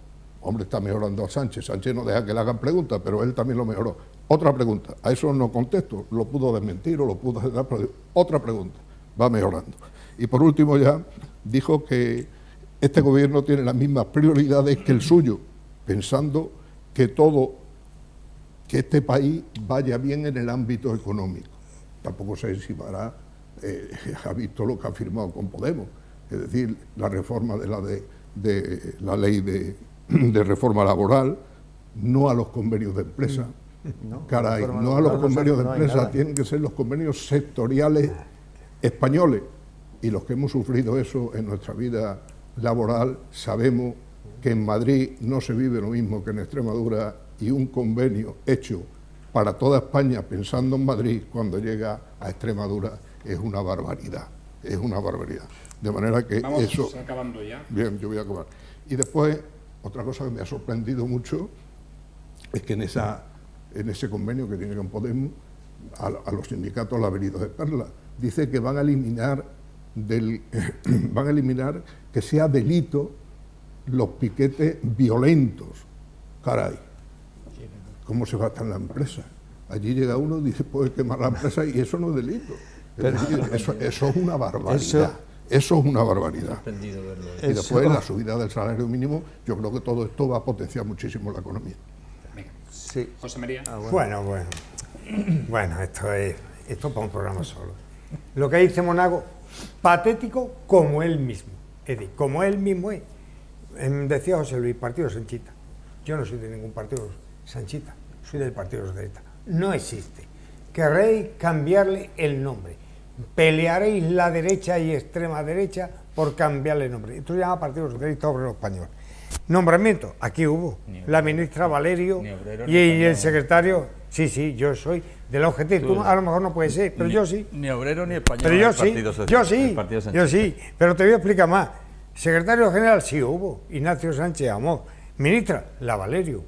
Hombre, está mejorando a Sánchez. Sánchez no deja que le hagan preguntas, pero él también lo mejoró. Otra pregunta. A eso no contesto. Lo pudo desmentir o lo pudo dar, pero otra pregunta. Va mejorando. Y por último ya dijo que este gobierno tiene las mismas prioridades que el suyo, pensando que este país vaya bien en el ámbito económico. Tampoco sé si ha visto lo que ha firmado con Podemos, es decir, la reforma de la ley de reforma laboral, no a los convenios de empresa. Caray, no a los convenios de empresa, tienen que ser los convenios sectoriales españoles. Y los que hemos sufrido eso en nuestra vida laboral sabemos que en Madrid no se vive lo mismo que en Extremadura, y un convenio hecho para toda España pensando en Madrid cuando llega a Extremadura es una barbaridad, es una barbaridad. De manera que vamos eso... acabando ya. Bien, yo voy a acabar. Y después, otra cosa que me ha sorprendido mucho es que en ese convenio que tiene con Podemos, a los sindicatos laberitos de Perla, dice que van a eliminar que sea delito los piquetes violentos. Caray, ¿cómo se va a estar en la empresa? Allí llega uno y dice, puede quemar la empresa, y eso no es delito. Eso es una barbaridad. Eso es una barbaridad. Y después la subida del salario mínimo, yo creo que todo esto va a potenciar muchísimo la economía. Sí. José María. Bueno, esto es para un programa solo. Lo que dice Monago, patético como él mismo. Es decir, como él mismo es. Decía José Luis, partido sanchista. Yo no soy de ningún partido sanchista, soy del Partido Socialista. No existe. Querréis cambiarle el nombre. Pelearéis la derecha y extrema derecha por cambiarle el nombre. Esto se llama Partido Socialista Obrero Español. Nombramiento, aquí hubo. La ministra Valerio y el secretario. Sí, yo soy de la UGT. Tú a lo mejor no puedes ser, pero yo sí. Ni obrero ni español. Pero yo sí. Pero te voy a explicar más. Secretario general sí hubo, Ignacio Sánchez Amós. Ministra, la Valerio,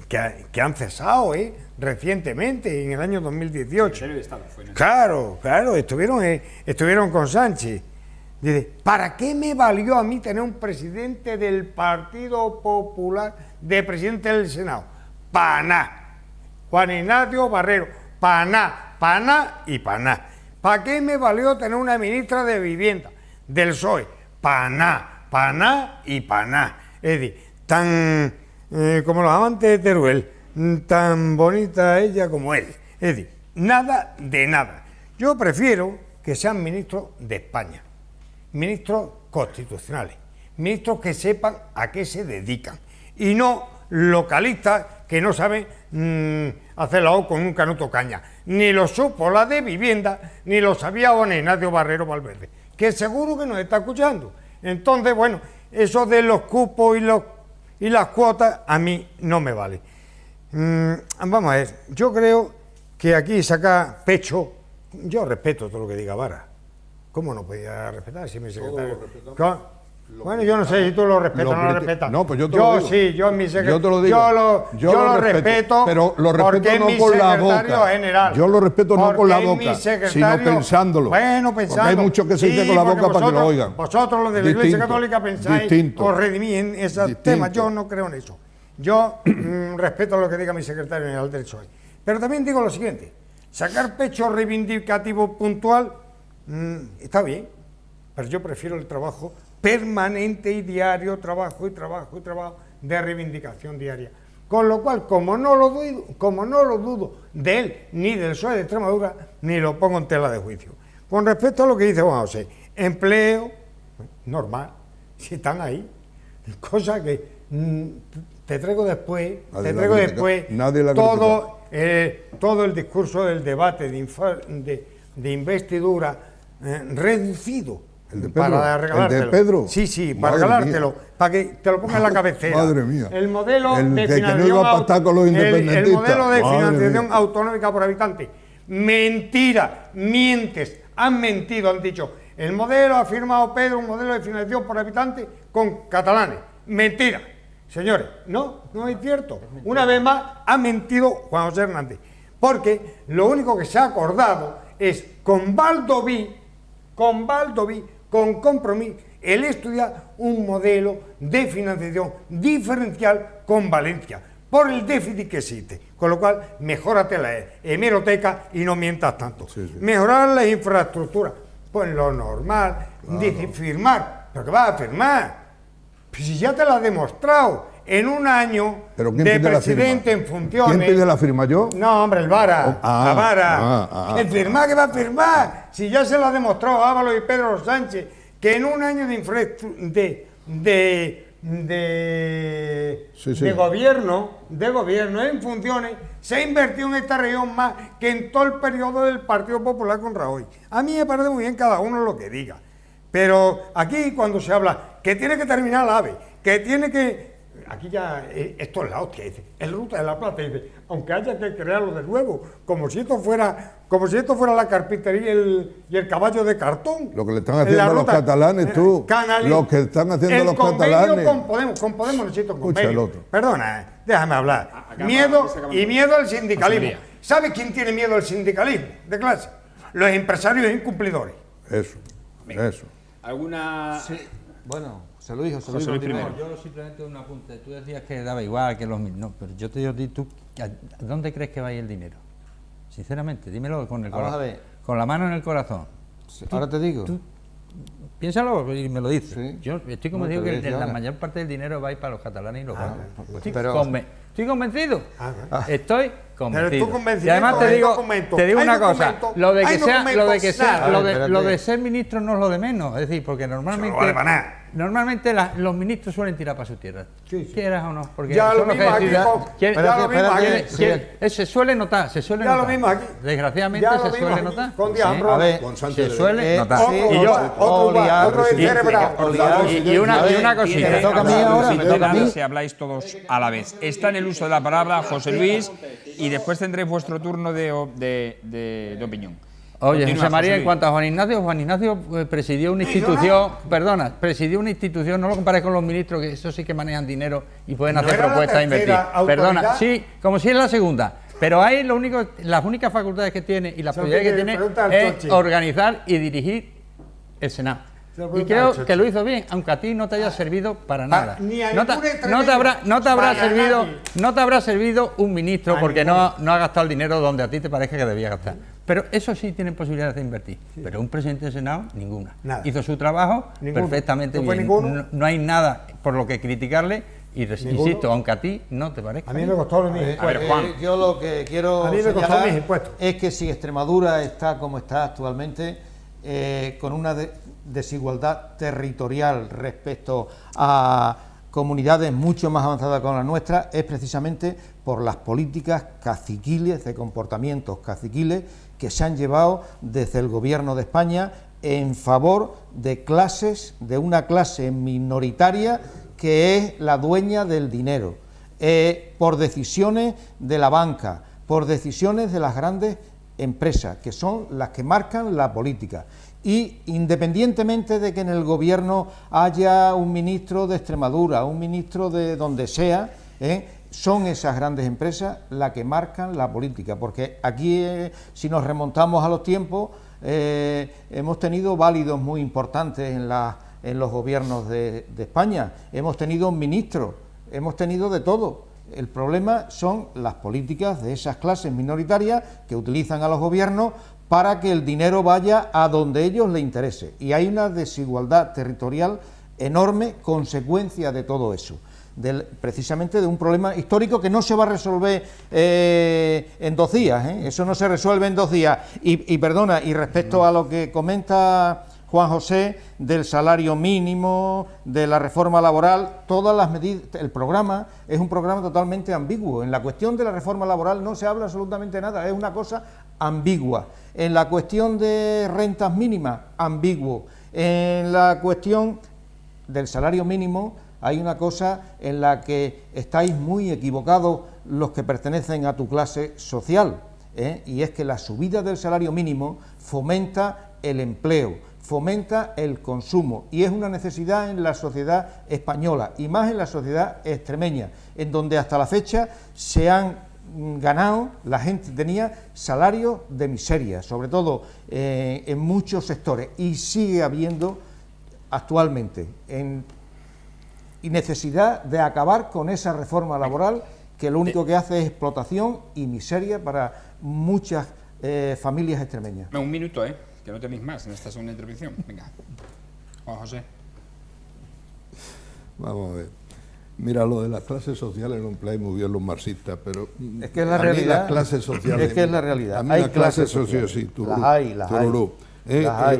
que han cesado recientemente, en el año 2018. De Estado fue, ¿no? Claro, estuvieron con Sánchez. Dice, ¿para qué me valió a mí tener un presidente del Partido Popular de presidente del Senado? Pa' nada. Juan Ignacio Barrero, pa' nada y pa' nada. ¿Para qué me valió tener una ministra de Vivienda del PSOE? Pa' nada y pa' nada. Es decir, tan como los amantes de Teruel, tan bonita ella como él. Es decir, nada de nada. Yo prefiero que sean ministros de España, ministros constitucionales, ministros que sepan a qué se dedican, y no localistas que no saben hacer la O con un canuto caña. Ni lo supo la de Vivienda, ni lo sabía Juan Ignacio Barrero Valverde, que seguro que nos está escuchando. Entonces, bueno, eso de los cupos y las cuotas a mí no me vale. Vamos a ver, yo creo que aquí saca pecho. Yo respeto todo lo que diga Vara. ¿Cómo no podía respetar si mi secretario? Bueno, yo no sé si tú lo respetas o no lo respetas. No, pues yo te lo digo. Sí, yo en mi secretario. Yo te lo digo. Yo lo respeto. Pero lo porque respeto es no con la mi boca. secretario general. Yo lo respeto no con la boca, secretario, sino pensándolo. Bueno, pensando. Porque hay muchos que se dicen con la boca para que lo oigan. Vosotros, los de la Iglesia Católica, pensáis os redimís en esos temas. Yo no creo en eso. Yo respeto lo que diga mi secretario general del PSOE. Pero también digo lo siguiente. Sacar pecho reivindicativo puntual está bien, pero yo prefiero el trabajo permanente y diario, trabajo de reivindicación diaria. Con lo cual, como no lo dudo de él, ni del PSOE de Extremadura, ni lo pongo en tela de juicio. Con respecto a lo que dice Juan José, empleo, normal, si están ahí, cosa que te traigo después, todo el discurso del debate de investidura reducido. ¿El de Pedro? Para regalártelo. ¿El de Pedro? Sí, para regalártelo, para que te lo pongas en la cabecera. Madre mía. El modelo de que financiación, no iba a pactar con los independentistas. el modelo de Madre financiación mía. autonómica por habitante. Mentira, mientes, han mentido, han dicho. El modelo ha firmado Pedro, un modelo de financiación por habitante con catalanes. Mentira. Señores, no es cierto. Una vez más ha mentido Juan José Hernández. Porque lo único que se ha acordado es con Baldoví, con Compromís, el estudiar un modelo de financiación diferencial con Valencia, por el déficit que existe. Con lo cual, mejórate la hemeroteca y no mientas tanto. Sí. Mejorar las infraestructuras, pues lo normal, dice firmar. ¿Pero qué vas a firmar? Pues si ya te lo has demostrado. En un año de presidente en funciones. ¿Quién pide la firma? ¿Yo? No, hombre, el Vara. La Vara. ¿El firmar qué va a firmar? Si ya se lo ha demostrado Ábalos y Pedro Sánchez, que en un año de gobierno en funciones, se ha invertido en esta región más que en todo el periodo del Partido Popular con Rajoy. A mí me parece muy bien cada uno lo que diga. Pero aquí cuando se habla que tiene que terminar la AVE, que tiene que... Aquí ya, esto es la hostia, dice, el Ruta de la Plata, dice, aunque haya que crearlo de nuevo, como si esto fuera la carpintería y el caballo de cartón. Lo que le están haciendo a los catalanes, tú. Lo que están haciendo los catalanes. Con Podemos necesito un convenio. Perdona, déjame hablar. Miedo al sindicalismo. ¿Sabe quién tiene miedo al sindicalismo de clase? Los empresarios incumplidores. Eso. ¿Alguna...? Sí, bueno... Se lo dijo primero. Yo simplemente un apunte. Tú decías que daba igual que los... No, pero yo te digo, ¿tú a dónde crees que va a ir el dinero? Sinceramente, dímelo con el corazón. Vamos a ver. Con la mano en el corazón. Sí, ahora te digo. Piénsalo y me lo dices. Sí. Yo estoy convencido que la mayor parte del dinero va a ir para los catalanes y los vascos. Estoy convencido. Estoy convencido. Pero tú convencido. Y además te digo una cosa, lo de ser ministro no es lo de menos, es decir, porque normalmente los ministros suelen tirar para su tierra, quieras o no, porque ya lo mismo aquí, se suele notar, ya lo mismo aquí, desgraciadamente se suele notar, con Diambro, se suele notar. Y una cosita, si habláis todos a la vez. Está en el uso de la palabra José Luis y después tendréis vuestro turno de opinión. Oye, José María, en cuanto a Juan Ignacio presidió una institución, no lo compares con los ministros, que eso sí que manejan dinero y pueden hacer propuestas e invertir. Perdona, sí, como si es la segunda. Pero ahí las únicas facultades que tiene y las prioridades que tiene es organizar y dirigir el Senado. Y creo que lo hizo bien, aunque a ti no te haya servido para nada. No te habrá servido un ministro porque no ha gastado el dinero donde a ti te parezca que debía gastar. Pero eso sí tienen posibilidades de invertir. Pero un presidente del Senado, ninguna. Hizo su trabajo perfectamente bien. No hay nada por lo que criticarle. Y insisto, aunque a ti no te parezca. A mí me costó mis impuestos. Yo lo que quiero señalar es que si Extremadura está como está actualmente, con una desigualdad territorial respecto a comunidades mucho más avanzadas con la nuestra, es precisamente por las políticas caciquiles, de comportamientos caciquiles que se han llevado desde el gobierno de España en favor de una clase minoritaria que es la dueña del dinero, por decisiones de la banca, por decisiones de las grandes empresas, que son las que marcan la política. Y independientemente de que en el gobierno haya un ministro de Extremadura, un ministro de donde sea, son esas grandes empresas las que marcan la política, porque aquí, si nos remontamos a los tiempos, hemos tenido válidos muy importantes en los gobiernos de España, hemos tenido ministros, hemos tenido de todo. El problema son las políticas de esas clases minoritarias que utilizan a los gobiernos para que el dinero vaya a donde ellos les interese. Y hay una desigualdad territorial enorme, consecuencia de todo eso. Precisamente de un problema histórico que no se va a resolver en 2 días, eso no se resuelve en 2 días. Y perdona, y respecto a lo que comenta Juan José del salario mínimo, de la reforma laboral, todas las medidas, el programa es un programa totalmente ambiguo. En la cuestión de la reforma laboral no se habla absolutamente nada, es una cosa ambigua. En la cuestión de rentas mínimas, ambiguo. En la cuestión del salario mínimo hay una cosa en la que estáis muy equivocados los que pertenecen a tu clase social, y es que la subida del salario mínimo fomenta el empleo, fomenta el consumo, y es una necesidad en la sociedad española, y más en la sociedad extremeña, en donde hasta la fecha se han ganado, la gente tenía salarios de miseria, sobre todo en muchos sectores, y sigue habiendo actualmente y necesidad de acabar con esa reforma laboral que lo único que hace es explotación y miseria para muchas familias extremeñas. Un minuto, que no tenéis más en esta segunda intervención. Venga, Juan José. Vamos a ver. Mira, lo de las clases sociales lo empleáis muy bien los marxistas, pero es que es la realidad. Las clases sociales, es que es la realidad. A mí hay las clases sociales, sí, las hay.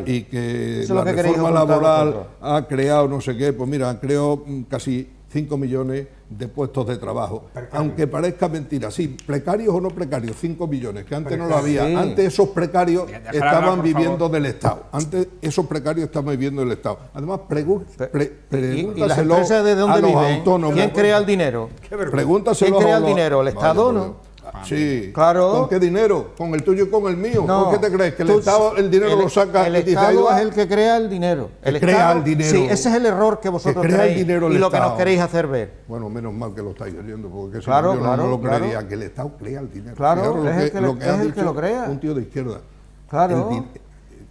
Y que la reforma laboral ha creado no sé qué, pues mira, han creado casi 5 millones de puestos de trabajo, aunque parezca mentira, sí, precarios o no precarios, 5 millones, que antes no lo había, sí. Antes esos precarios estaban viviendo del Estado, antes esos precarios estaban viviendo del Estado. Además, pregúntaselo a los autónomos. ¿Quién crea el dinero? Pregúntaselo. ¿Quién crea el dinero? ¿El Estado no? Sí, claro. ¿Con qué dinero? ¿Con el tuyo y con el mío? No, ¿por qué te crees? ¿Que el Estado el dinero lo saca? El Estado es el que crea el dinero. Crea el dinero. Sí, ese es el error que vosotros creéis y lo que nos queréis hacer ver. Bueno, menos mal que lo estáis oyendo, porque si no, yo no lo creería, que el Estado crea el dinero. Claro, es el que lo crea. Un tío de izquierda. Claro.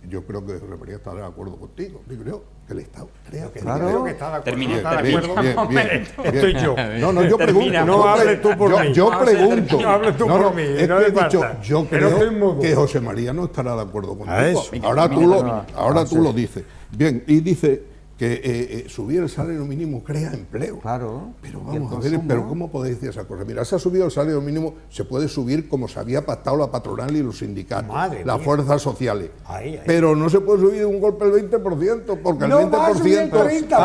Yo creo que debería estar de acuerdo contigo, digo yo, que el Estado crea que creo que está de acuerdo. Termina, está de acuerdo. Bien. Estoy yo. No, yo pregunto. No hables tú por mí. Yo pregunto. No hables tú por mí. Es que he dicho, yo creo que José María no estará de acuerdo contigo. Ahora tú lo dices. Bien, y dice que subir el salario mínimo crea empleo. Claro. Pero vamos a ver, pero ¿cómo podéis decir esa cosa? Mira, se ha subido el salario mínimo, se puede subir como se había pactado la patronal y los sindicatos, las fuerzas sociales. Pero no se puede subir un golpe el 20%, porque el 20%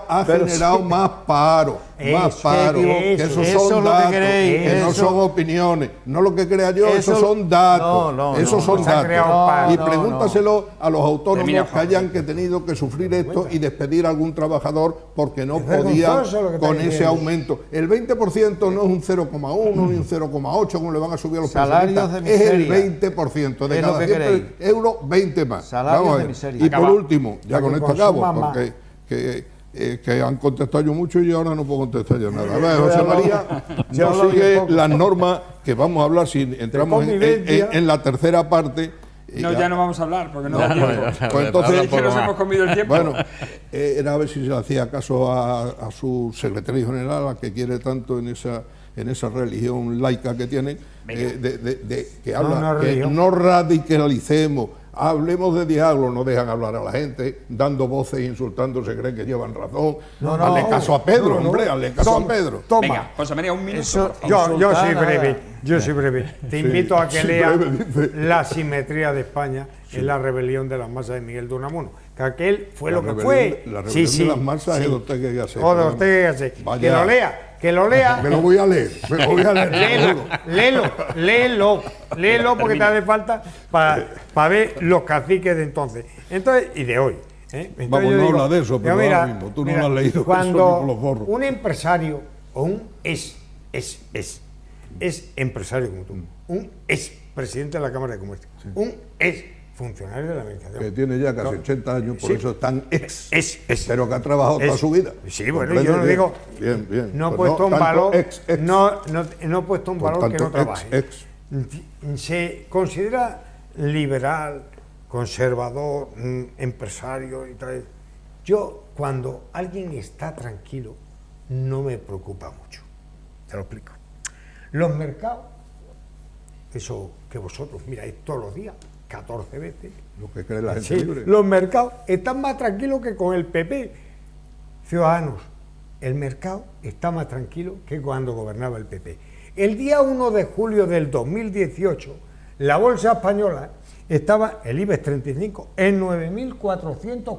ha generado más paro. Que esos son datos, que no son opiniones. No lo que crea yo, esos son datos. Esos son datos. Y pregúntaselo a los autónomos que hayan tenido que sufrir esto y despedir a algún trabajador porque no podían con ese aumento. El 20% no es un 0,1 ni un 0,8 como le van a subir a los pensionistas. Es el 20%. De cada 100 euros, 20 más. Vamos a ver. Y por último, ya con esto acabo, porque que han contestado yo mucho y ahora no puedo contestar yo nada. A ver, José María no sigue las normas que vamos a hablar si entramos en la tercera parte. No, ya no vamos a hablar, porque no da tiempo. Pues entonces, que nos hemos comido el tiempo. Bueno, era a ver si se le hacía caso a su secretario general, a que quiere tanto en esa religión laica que tiene, que habla, que no radicalicemos, hablemos de diálogo, no dejan hablar a la gente, dando voces e insultando, se creen que llevan razón. Hazle caso a Pedro, hombre, hazle caso a Pedro. Toma. Venga, José María, un minuto. Yo soy breve. Te invito a que leas La simetría de España en la rebelión de las masas de Miguel de Unamuno. Que aquel fue lo que fue. La rebelión de las masas es de Ortega y Gasset. O de Ortega y Gasset. Que lo lea. Me lo voy a leer. Léelo porque te hace falta para ver los caciques de entonces. Y de hoy. Vamos, no habla de eso, pero ahora mismo. Tú no lo has leído. Cuando un empresario o un es empresario como tú, un ex presidente de la Cámara de Comercio, un ex funcionario de la administración. Que tiene ya casi 80 años, por Sí. eso es tan ex. Es. Pero que ha trabajado toda su vida. Sí, bueno, ¿Comprende? yo no digo. Bien, bien. No he Pues puesto un tanto valor. ex. No he puesto un Por valor que tanto, no trabaje. ex. Se considera liberal, conservador, empresario y tal. Yo, cuando alguien está tranquilo, no me preocupa mucho. Te lo explico. Los mercados, eso que vosotros miráis todos los días, 14 veces. Lo que cree la gente Sí, libre. los mercados están más tranquilos que con el PP. Ciudadanos, el mercado está más tranquilo que cuando gobernaba el PP. El día 1 de julio del 2018, la bolsa española estaba, el IBEX 35, en 9.440.